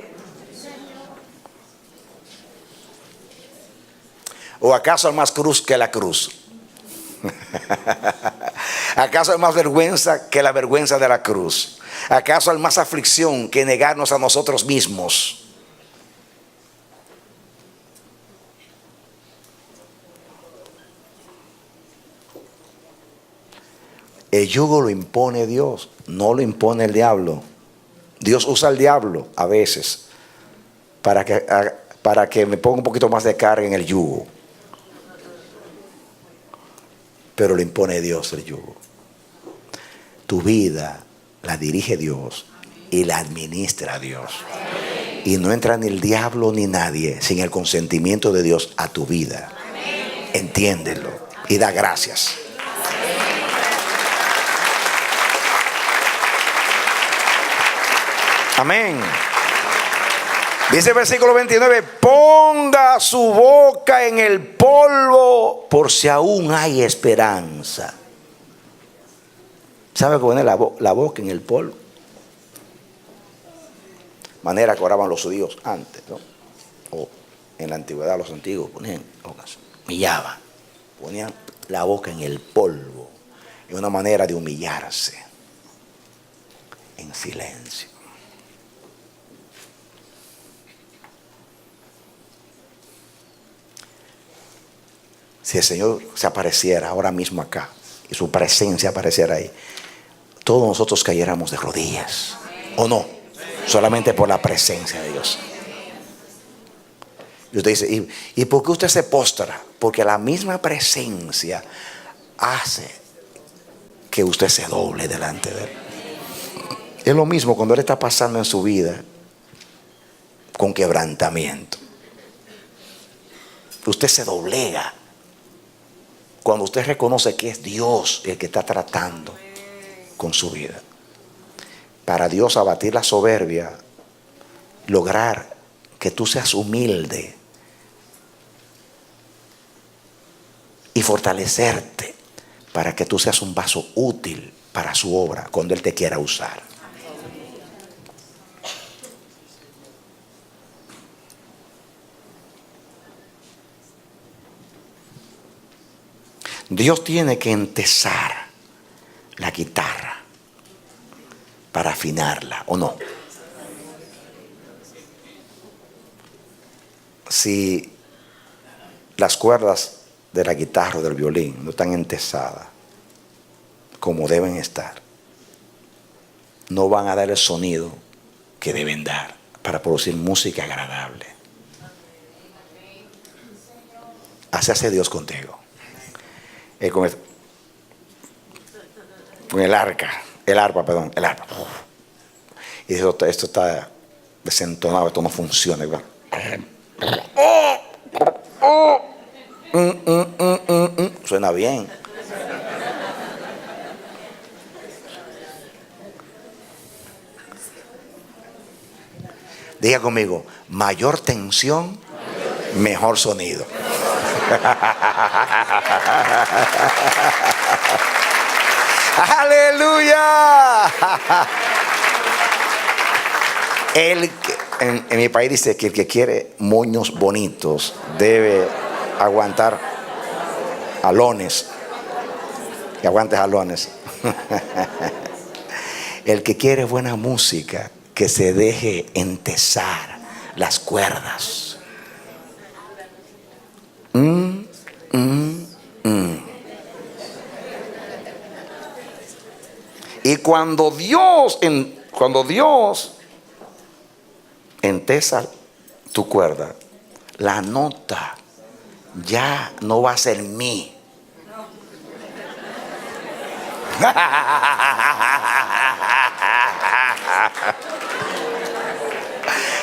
¿O acaso hay más cruz que la cruz? ¿Acaso hay más vergüenza que la vergüenza de la cruz? ¿Acaso hay más aflicción que negarnos a nosotros mismos? El yugo lo impone Dios, no lo impone el diablo. Dios usa al diablo a veces para que me ponga un poquito más de carga en el yugo. Pero lo impone Dios el yugo. Tu vida la dirige Dios y la administra Dios. Y no entra ni el diablo ni nadie sin el consentimiento de Dios a tu vida. Entiéndelo y da gracias. Amén. Dice el versículo 29, ponga su boca en el polvo por si aún hay esperanza. ¿Sabe poner la boca en el polvo? Manera que oraban los judíos antes, ¿no? O en la antigüedad los antiguos ponían, humillaban, ponían la boca en el polvo. Es una manera de humillarse en silencio. Si el Señor se apareciera ahora mismo acá y su presencia apareciera ahí, todos nosotros cayéramos de rodillas. ¿O no? Solamente por la presencia de Dios. Y usted dice, ¿y por qué usted se postra? Porque la misma presencia hace que usted se doble delante de Él. Es lo mismo cuando Él está pasando en su vida con quebrantamiento. Usted se doblega cuando usted reconoce que es Dios el que está tratando con su vida. Para Dios abatir la soberbia, lograr que tú seas humilde y fortalecerte para que tú seas un vaso útil para su obra cuando Él te quiera usar. Dios tiene que entesar la guitarra para afinarla, ¿o no? Si las cuerdas de la guitarra o del violín no están entesadas como deben estar, no van a dar el sonido que deben dar para producir música agradable. Así hace Dios contigo. Con el arpa. Y dice, esto está desentonado, esto no funciona. Suena bien. Diga conmigo, mayor tensión, mejor sonido. Aleluya. En mi país dice que el que quiere moños bonitos debe aguantar jalones. Que aguante jalones. El que quiere buena música, que se deje entesar las cuerdas. Y cuando Dios entesa tu cuerda, la nota ya no va a ser mi.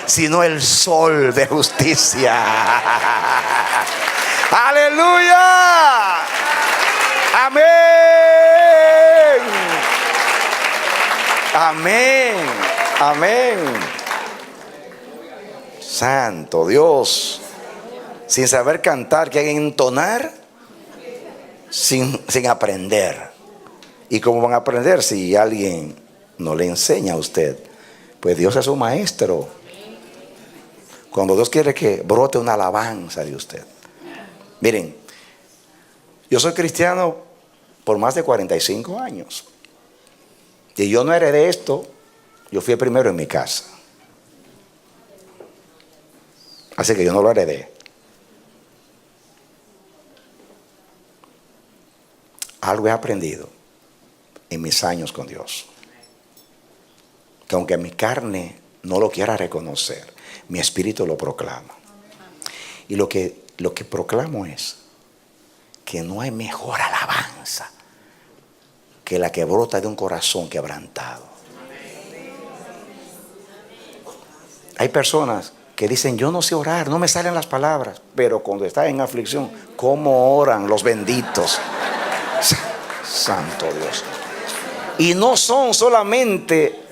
Sino el sol de justicia. Aleluya. Amén. Amén. Amén. Santo Dios. Sin saber cantar, que hay que entonar sin aprender. ¿Y cómo van a aprender si alguien no le enseña a usted? Pues Dios es un maestro. Cuando Dios quiere que brote una alabanza de usted. Miren, yo soy cristiano por más de 45 años. Y yo no heredé esto. Yo fui el primero en mi casa. Así que yo no lo heredé. Algo he aprendido en mis años con Dios. Que aunque mi carne no lo quiera reconocer, mi espíritu lo proclama. Y lo que proclamo es que no hay mejor alabanza que la que brota de un corazón quebrantado. Hay personas que dicen, yo no sé orar, no me salen las palabras, pero cuando están en aflicción, ¿cómo oran los benditos? Santo Dios. Y no son solamente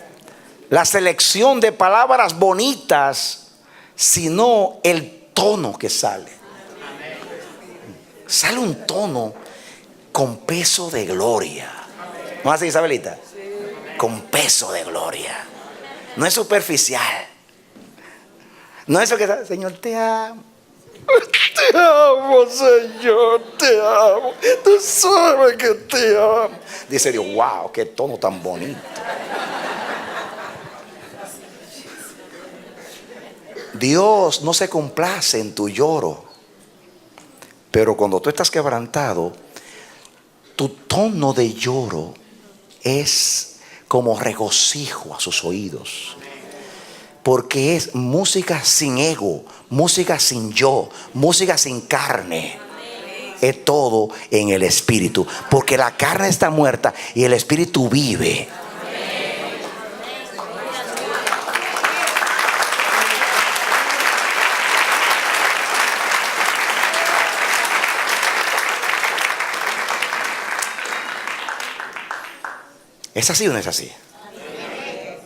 la selección de palabras bonitas, sino el tono que sale. Sale un tono con peso de gloria. ¿No así, Isabelita? Con peso de gloria. No es superficial. No es eso que está, Señor, te amo. Te amo, Señor, te amo. Tú sabes que te amo. Dice Dios, wow, qué tono tan bonito. Dios no se complace en tu lloro, pero cuando tú estás quebrantado, tu tono de lloro es como regocijo a sus oídos, porque es música sin ego, música sin yo, música sin carne. Es todo en el espíritu, porque la carne está muerta y el espíritu vive. ¿Es así o no es así?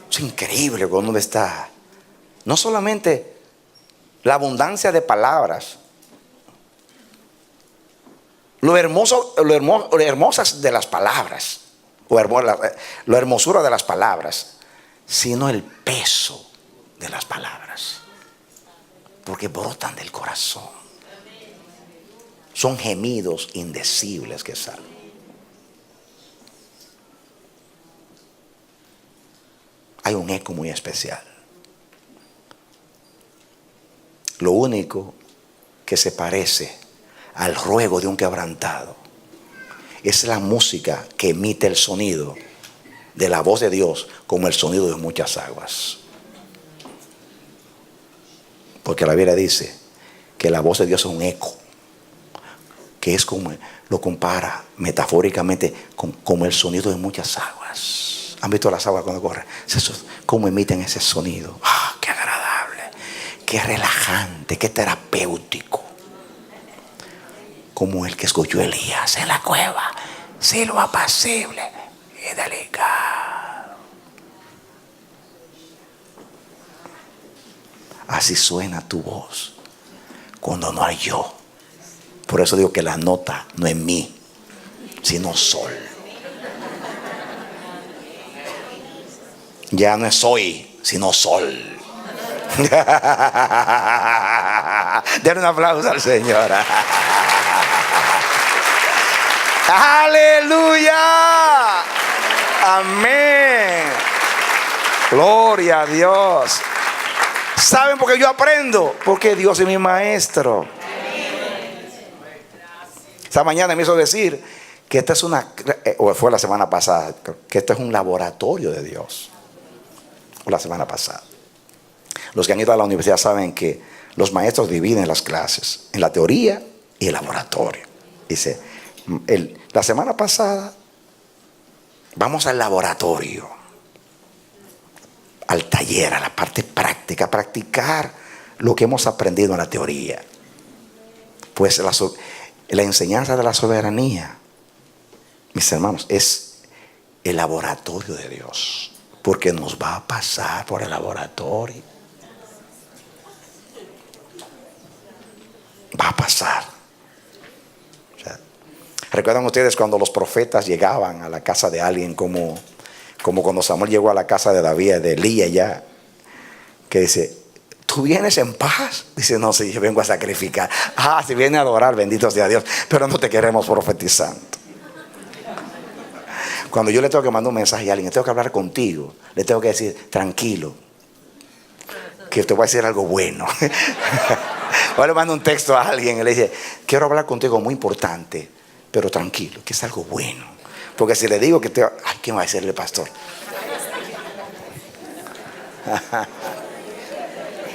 Es increíble cuando uno está. No solamente la abundancia de palabras, lo hermosas de las palabras, la hermosura de las palabras, sino el peso de las palabras, porque brotan del corazón. Son gemidos indecibles que salen. Hay un eco muy especial. Lo único que se parece al ruego de un quebrantado es la música que emite el sonido de la voz de Dios, como el sonido de muchas aguas. Porque la Biblia dice que la voz de Dios es un eco, que es como, lo compara metafóricamente como el sonido de muchas aguas. ¿Han visto las aguas cuando corren? ¿Cómo emiten ese sonido? ¡Ah, qué agradable! ¡Qué relajante! ¡Qué terapéutico! Como el que escuchó Elías en la cueva. Silbo apacible y delicado. Así suena tu voz cuando no hay yo. Por eso digo que la nota no es mi, sino sol. Ya no es soy, sino sol. Den un aplauso al Señor. Aleluya. Amén. Gloria a Dios. ¿Saben por qué yo aprendo? Porque Dios es mi maestro. Esta mañana me hizo decir que esta es o fue la semana pasada, que este es un laboratorio de Dios. O la semana pasada. Los que han ido a la universidad saben que los maestros dividen las clases en la teoría y el laboratorio. Dice, la semana pasada vamos al laboratorio, al taller, a la parte práctica, a practicar lo que hemos aprendido en la teoría. Pues la enseñanza de la soberanía, mis hermanos, es el laboratorio de Dios, porque nos va a pasar por el laboratorio. Va a pasar. O sea, ¿recuerdan ustedes cuando los profetas llegaban a la casa de alguien, como cuando Samuel llegó a la casa de David, de Elías ya, que dice, ¿tú vienes en paz? Dice, no, si yo vengo a sacrificar. Si viene a adorar, bendito sea Dios, pero no te queremos profetizando. Cuando yo le tengo que mandar un mensaje a alguien, tengo que hablar contigo, le tengo que decir, tranquilo, que te voy a decir algo bueno. O le mando un texto a alguien y le dice, quiero hablar contigo muy importante, pero tranquilo, que es algo bueno. Porque si le digo que ¿qué va a decirle el pastor?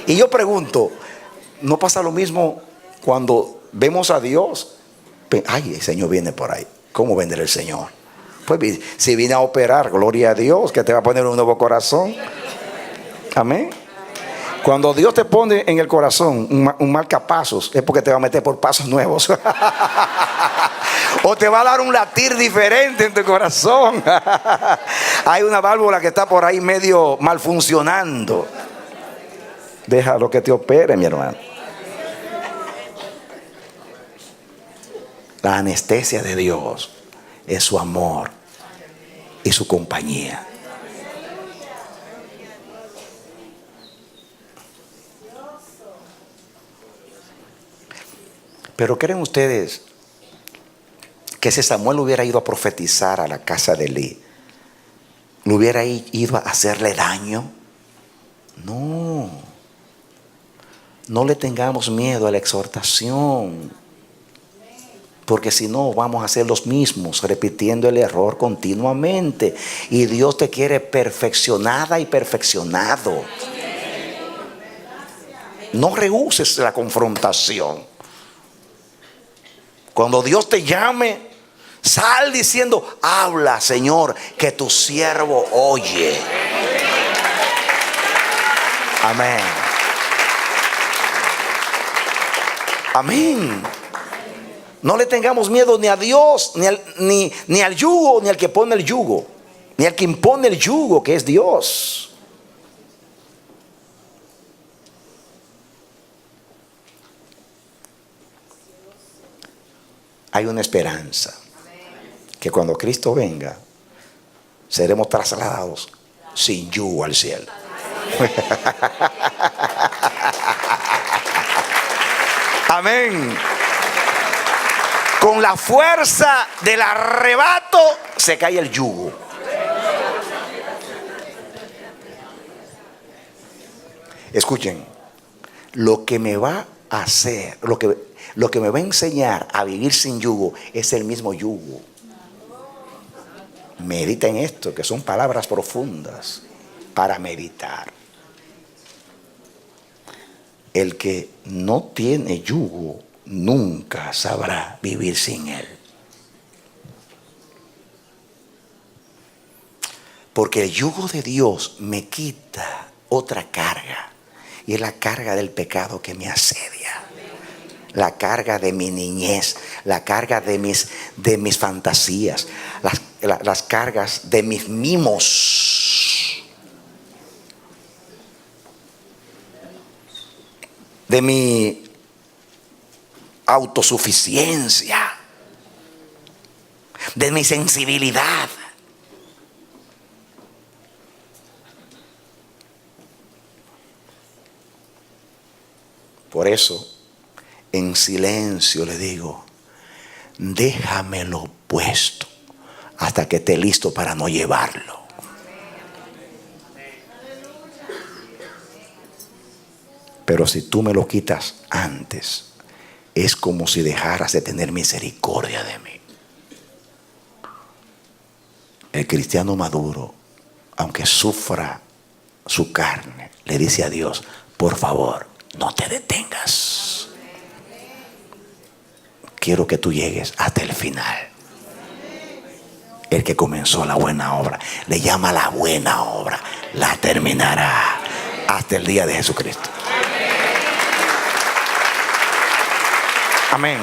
Y yo pregunto, ¿no pasa lo mismo cuando vemos a Dios? El Señor viene por ahí. ¿Cómo vendrá el Señor? Pues si viene a operar, gloria a Dios, que te va a poner un nuevo corazón. Amén. Cuando Dios te pone en el corazón un marcapasos, es porque te va a meter por pasos nuevos. O te va a dar un latir diferente en tu corazón. Hay una válvula que está por ahí medio mal funcionando. Déjalo que te opere, mi hermano. La anestesia de Dios es su amor y su compañía. Pero ¿creen ustedes que si Samuel hubiera ido a profetizar a la casa de Elí, ¿le hubiera ido a hacerle daño? No. No le tengamos miedo a la exhortación, porque si no vamos a ser los mismos, repitiendo el error continuamente. Y Dios te quiere perfeccionada y perfeccionado. No rehuses la confrontación. Cuando Dios te llame, sal diciendo, habla, Señor, que tu siervo oye. Amén. Amén. No le tengamos miedo ni a Dios, ni al yugo, ni al que pone el yugo, ni al que impone el yugo, que es Dios. Hay una esperanza, que cuando Cristo venga, seremos trasladados sin yugo al cielo. Amén. Con la fuerza del arrebato se cae el yugo. Escuchen, lo que me va a hacer, lo que me va a enseñar a vivir sin yugo es el mismo yugo. Medita en esto, que son palabras profundas para meditar. El que no tiene yugo nunca sabrá vivir sin él. Porque el yugo de Dios me quita otra carga, y es la carga del pecado que me asedia, la carga de mi niñez, la carga de mis fantasías, las cargas de mis mimos. de mi autosuficiencia, de mi sensibilidad. Por eso, en silencio le digo, déjamelo puesto hasta que esté listo para no llevarlo. Pero si tú me lo quitas antes, es como si dejaras de tener misericordia de mí. El cristiano maduro, aunque sufra su carne, le dice a Dios, por favor, no te detengas. Quiero que tú llegues hasta el final. El que comenzó la buena obra, le llama la buena obra, la terminará hasta el día de Jesucristo. Amén.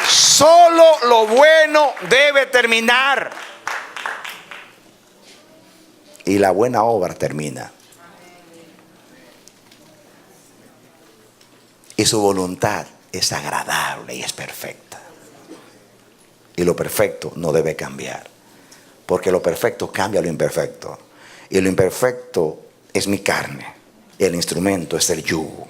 Solo lo bueno debe terminar. Y la buena obra termina. Y su voluntad es agradable y es perfecta. Y lo perfecto no debe cambiar. Porque lo perfecto cambia lo imperfecto. Y lo imperfecto es mi carne. El instrumento es el yugo.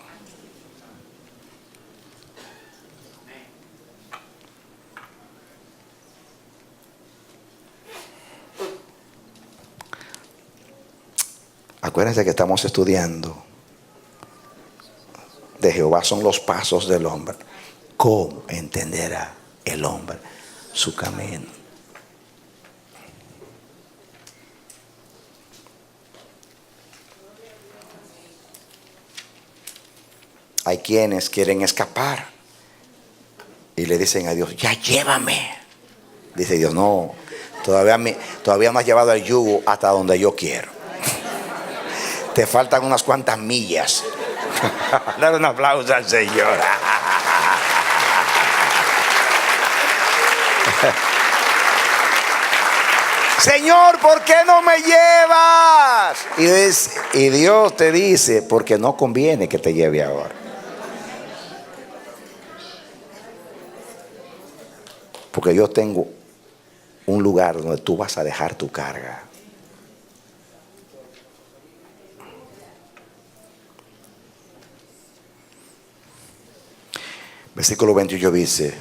Acuérdense que estamos estudiando de Jehová son los pasos del hombre. ¿Cómo entenderá el hombre su camino? Hay quienes quieren escapar y le dicen a Dios, ya llévame. Dice Dios, no, todavía no has llevado el yugo hasta donde yo quiero. Te faltan unas cuantas millas. Dale un aplauso al Señor. Señor, ¿por qué no me llevas? Y Dios te dice, porque no conviene que te lleve ahora. Porque yo tengo un lugar donde tú vas a dejar tu carga. Versículo 28 dice,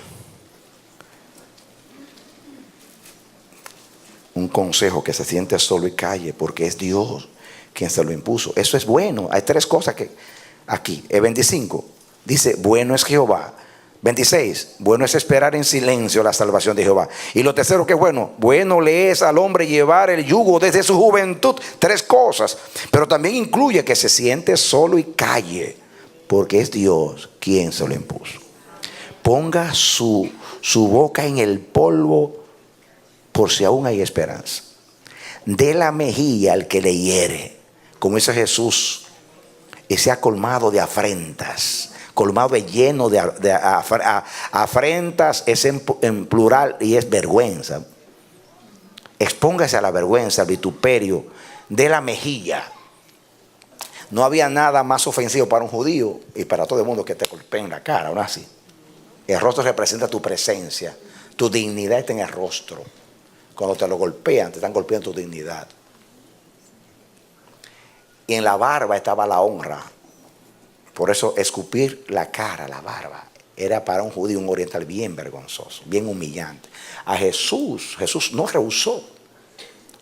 un consejo que se siente solo y calle, porque es Dios quien se lo impuso. Eso es bueno. Hay tres cosas que aquí. El 25 dice, bueno es Jehová. 26, bueno es esperar en silencio la salvación de Jehová. Y lo tercero que es bueno, bueno le es al hombre llevar el yugo desde su juventud. Tres cosas. Pero también incluye que se siente solo y calle, porque es Dios quien se lo impuso. Ponga su boca en el polvo por si aún hay esperanza. Dé la mejilla al que le hiere, como dice Jesús, y sea colmado de afrentas. Colmado de lleno de afrentas es en plural y es vergüenza. Expóngase a la vergüenza, al vituperio. Dé la mejilla. No había nada más ofensivo para un judío y para todo el mundo que te golpeen la cara, ¿no? Así. El rostro representa tu presencia. Tu dignidad está en el rostro. Cuando te lo golpean, te están golpeando tu dignidad. Y en la barba estaba la honra. Por eso escupir la cara, la barba, era para un judío, un oriental bien vergonzoso, bien humillante. A Jesús no rehusó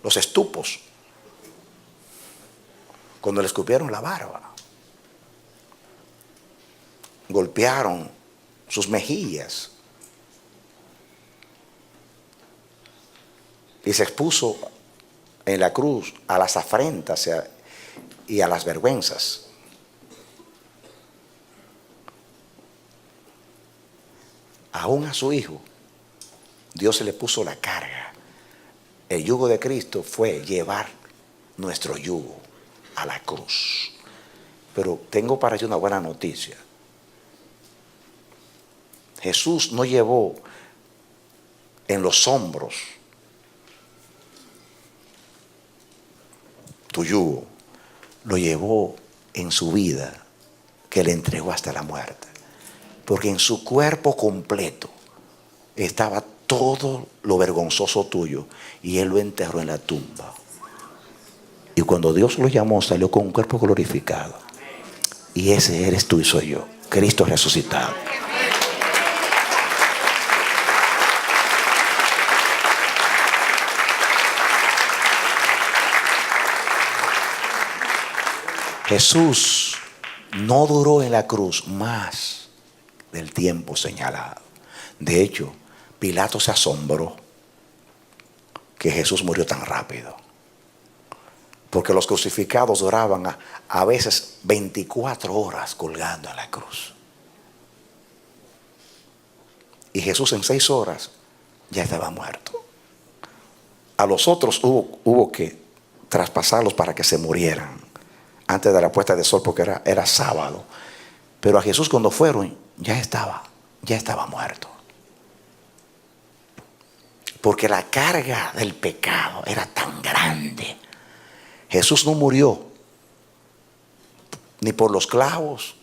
los estupos cuando le escupieron la barba. Golpearon sus mejillas y se expuso en la cruz a las afrentas y a las vergüenzas. Aún a su hijo Dios se le puso la carga. El yugo de Cristo fue llevar nuestro yugo a la cruz. Pero tengo para ti una buena noticia. Jesús no llevó en los hombros tu yugo, lo llevó en su vida que le entregó hasta la muerte. Porque en su cuerpo completo estaba todo lo vergonzoso tuyo y Él lo enterró en la tumba. Y cuando Dios lo llamó, salió con un cuerpo glorificado. Y ese eres tú y soy yo, Cristo resucitado. Jesús no duró en la cruz más del tiempo señalado. De hecho, Pilato se asombró que Jesús murió tan rápido. Porque los crucificados duraban a veces 24 horas colgando en la cruz. Y Jesús en 6 horas ya estaba muerto. A los otros hubo que traspasarlos para que se murieran antes de la puesta de sol, porque era sábado. Pero a Jesús cuando fueron ya estaba muerto. Porque la carga del pecado era tan grande. Jesús no murió ni por los clavos,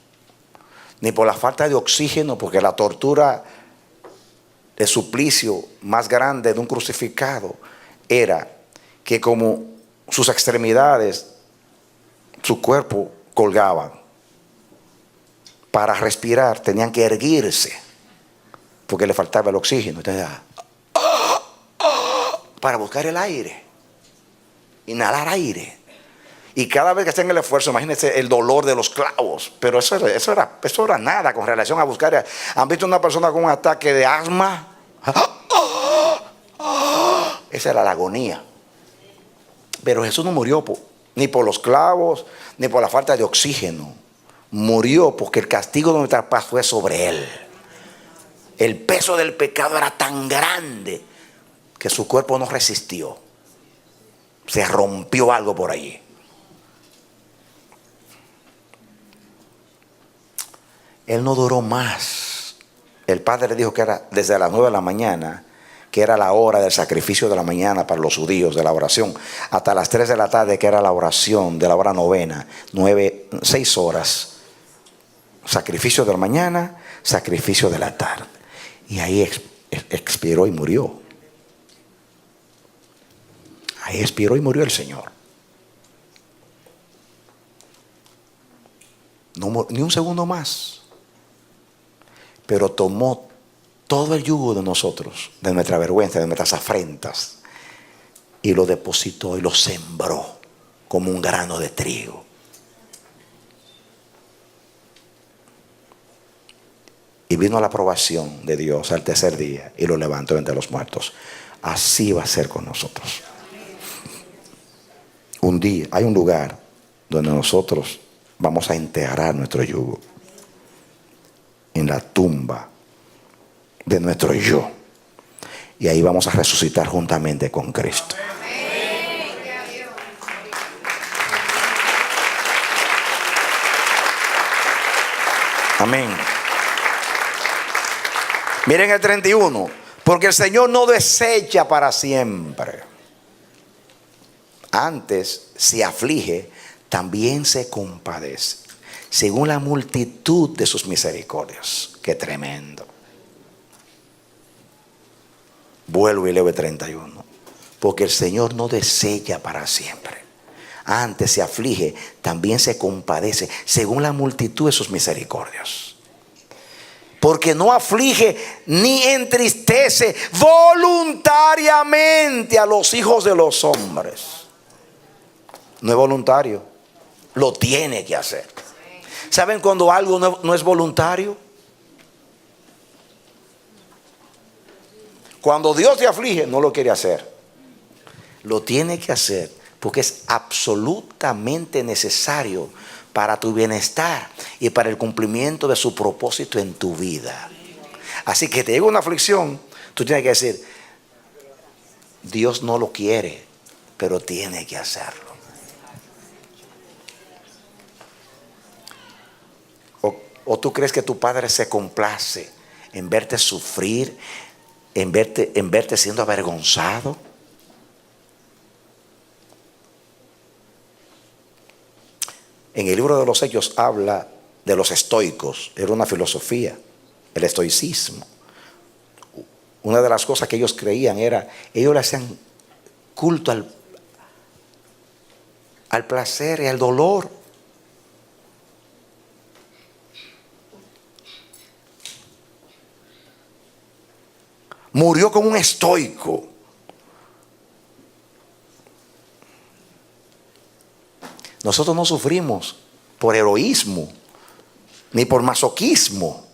ni por la falta de oxígeno, porque la tortura, el suplicio más grande de un crucificado era que como sus extremidades, su cuerpo colgaban, para respirar tenían que erguirse porque le faltaba el oxígeno. Entonces, para buscar el aire, inhalar aire. Y cada vez que hacen el esfuerzo, imagínense el dolor de los clavos. Pero eso era nada con relación a buscar. ¿Han visto una persona con un ataque de asma? Esa era la agonía. Pero Jesús no murió ni por los clavos, ni por la falta de oxígeno. Murió porque el castigo de nuestra paz fue sobre Él. El peso del pecado era tan grande que su cuerpo no resistió. Se rompió algo por allí. Él no duró más. El Padre le dijo que era desde las 9 de la mañana, que era la hora del sacrificio de la mañana para los judíos, de la oración, hasta las 3 de la tarde, que era la oración de la hora novena. 6 horas. Sacrificio de la mañana, sacrificio de la tarde. Y ahí expiró y murió. Ahí expiró y murió el Señor. No, ni un segundo más. Pero tomó todo el yugo de nosotros, de nuestra vergüenza, de nuestras afrentas, y lo depositó y lo sembró como un grano de trigo. Y vino la aprobación de Dios al tercer día y lo levantó entre los muertos. Así va a ser con nosotros. Un día, hay un lugar donde nosotros vamos a enterrar nuestro yugo. En la tumba de nuestro yo. Y ahí vamos a resucitar juntamente con Cristo. Amén. Miren el 31. Porque el Señor no desecha para siempre. Antes se aflige, también se compadece, según la multitud de sus misericordias. Qué tremendo. Vuelvo y leo el 31. Porque el Señor no desecha para siempre. Antes se aflige, también se compadece, según la multitud de sus misericordias. Porque no aflige ni entristece voluntariamente a los hijos de los hombres. No es voluntario, lo tiene que hacer. ¿Saben cuando algo no es voluntario? Cuando Dios te aflige, no lo quiere hacer. Lo tiene que hacer porque es absolutamente necesario para tu bienestar y para el cumplimiento de su propósito en tu vida. Así que te llega una aflicción, tú tienes que decir, Dios no lo quiere, pero tiene que hacerlo. ¿O tú crees que tu padre se complace en verte sufrir, en verte siendo avergonzado? En el libro de los Hechos habla de los estoicos, era una filosofía, el estoicismo. Una de las cosas que ellos creían era, ellos le hacían culto al placer y al dolor. Murió como un estoico. Nosotros no sufrimos por heroísmo ni por masoquismo.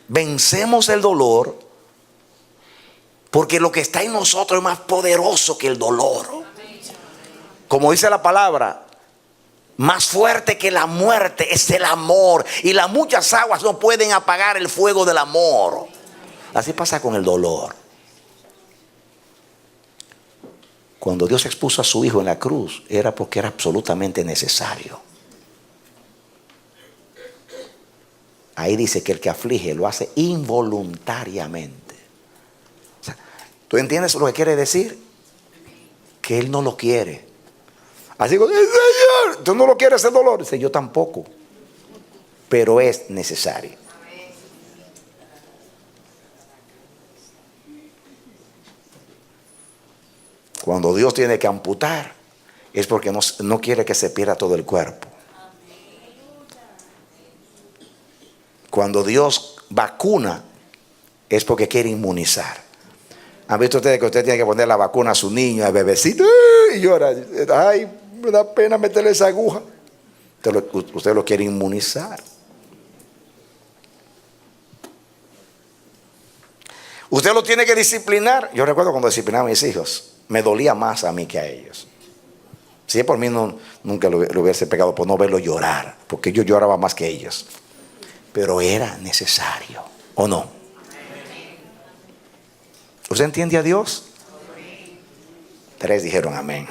Vencemos el dolor porque lo que está en nosotros es más poderoso que el dolor. Como dice la palabra, más fuerte que la muerte es el amor, y las muchas aguas no pueden apagar el fuego del amor. Así pasa con el dolor. Cuando Dios expuso a su Hijo en la cruz, era porque era absolutamente necesario. Ahí dice que el que aflige lo hace involuntariamente. O sea, ¿tú entiendes lo que quiere decir? Que Él no lo quiere. Así como, Señor, tú no lo quieres el dolor. Dice, yo tampoco. Pero es necesario. Cuando Dios tiene que amputar, es porque no quiere que se pierda todo el cuerpo. Cuando Dios vacuna, es porque quiere inmunizar. ¿Han visto ustedes que usted tiene que poner la vacuna a su niño, al bebecito? Y llora. Ay, me da pena meterle esa aguja. Usted lo quiere inmunizar. Usted lo tiene que disciplinar. Yo recuerdo cuando disciplinaba a mis hijos, me dolía más a mí que a ellos. Si es por mí, nunca lo hubiese pegado por no verlo llorar, porque yo lloraba más que ellos. Pero era necesario, ¿o no? ¿Usted entiende a Dios? 3 dijeron amén.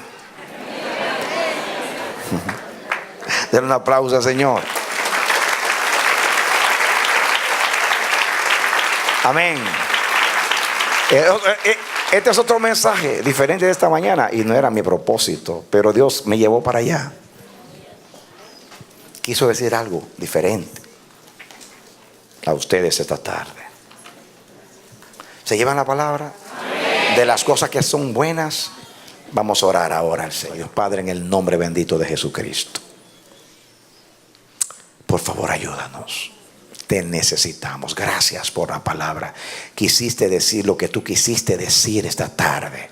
Denle un aplauso al Señor. Amén. Este es otro mensaje diferente de esta mañana, y no era mi propósito, pero Dios me llevó para allá. Quiso decir algo diferente a ustedes esta tarde. ¿Se llevan la palabra? Amén. De las cosas que son buenas, vamos a orar ahora al Señor. Padre, en el nombre bendito de Jesucristo, por favor, ayúdanos. Te necesitamos. Gracias por la palabra. Quisiste decir lo que tú quisiste decir esta tarde.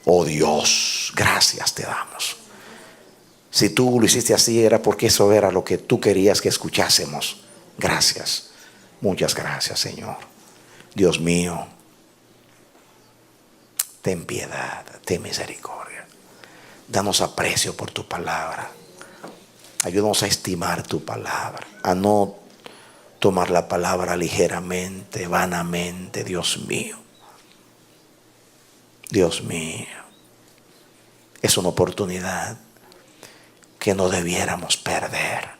Oh Dios, gracias te damos. Si tú lo hiciste así, era porque eso era lo que tú querías que escuchásemos. Gracias. Muchas gracias, Señor. Dios mío, ten piedad, ten misericordia. Danos aprecio por tu palabra. Ayúdanos a estimar tu palabra, a no tomar la palabra ligeramente, vanamente. Dios mío, Dios mío, es una oportunidad que no debiéramos perder.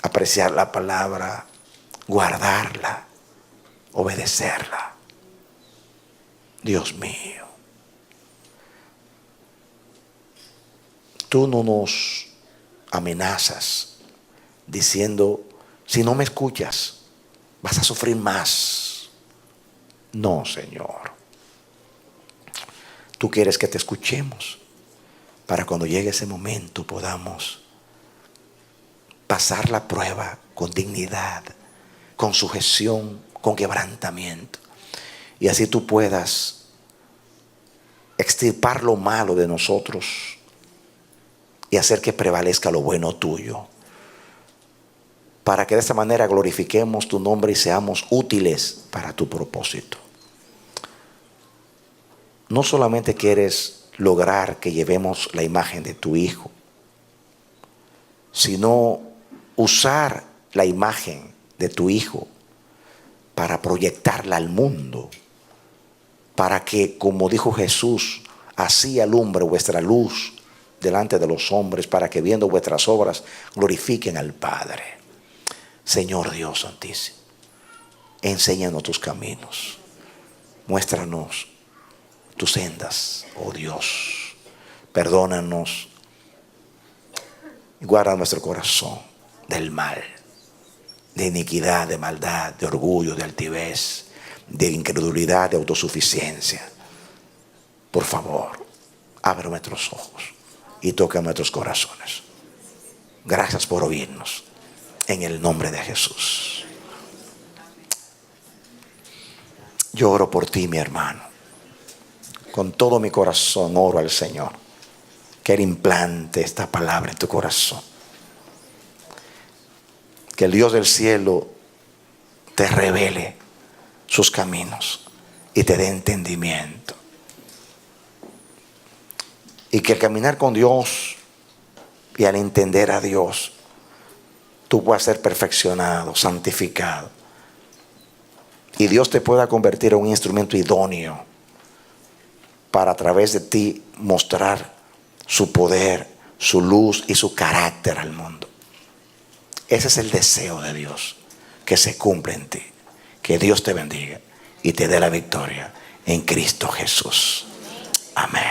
Apreciar la palabra, guardarla, obedecerla. Dios mío, tú no nos amenazas diciendo, si no me escuchas, vas a sufrir más. No, Señor. Tú quieres que te escuchemos para cuando llegue ese momento podamos pasar la prueba con dignidad, con sujeción, con quebrantamiento. Y así tú puedas extirpar lo malo de nosotros y hacer que prevalezca lo bueno tuyo, para que de esta manera glorifiquemos tu nombre y seamos útiles para tu propósito. No solamente quieres lograr que llevemos la imagen de tu Hijo, sino usar la imagen de tu Hijo para proyectarla al mundo, para que, como dijo Jesús, así alumbre vuestra luz delante de los hombres, para que viendo vuestras obras glorifiquen al Padre. Señor Dios Santísimo, enséñanos tus caminos, muéstranos tus sendas, oh Dios. Perdónanos. Guarda nuestro corazón del mal, de iniquidad, de maldad, de orgullo, de altivez, de incredulidad, de autosuficiencia. Por favor, abre nuestros ojos y toca nuestros corazones. Gracias por oírnos. En el nombre de Jesús. Yo oro por ti, mi hermano. Con todo mi corazón oro al Señor que Él implante esta palabra en tu corazón. Que el Dios del cielo te revele sus caminos y te dé entendimiento. Y que al caminar con Dios y al entender a Dios, tú puedas ser perfeccionado, santificado. Y Dios te pueda convertir en un instrumento idóneo para a través de ti mostrar su poder, su luz y su carácter al mundo. Ese es el deseo de Dios, que se cumpla en ti. Que Dios te bendiga y te dé la victoria en Cristo Jesús. Amén.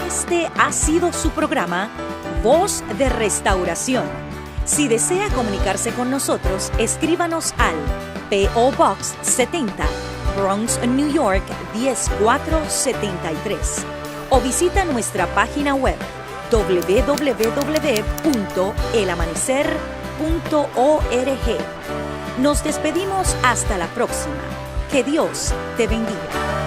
Este ha sido su programa Voz de Restauración. Si desea comunicarse con nosotros, escríbanos al P.O. Box 70, Bronx, New York 10473 o visita nuestra página web www.elamanecer.org. Nos despedimos hasta la próxima. Que Dios te bendiga.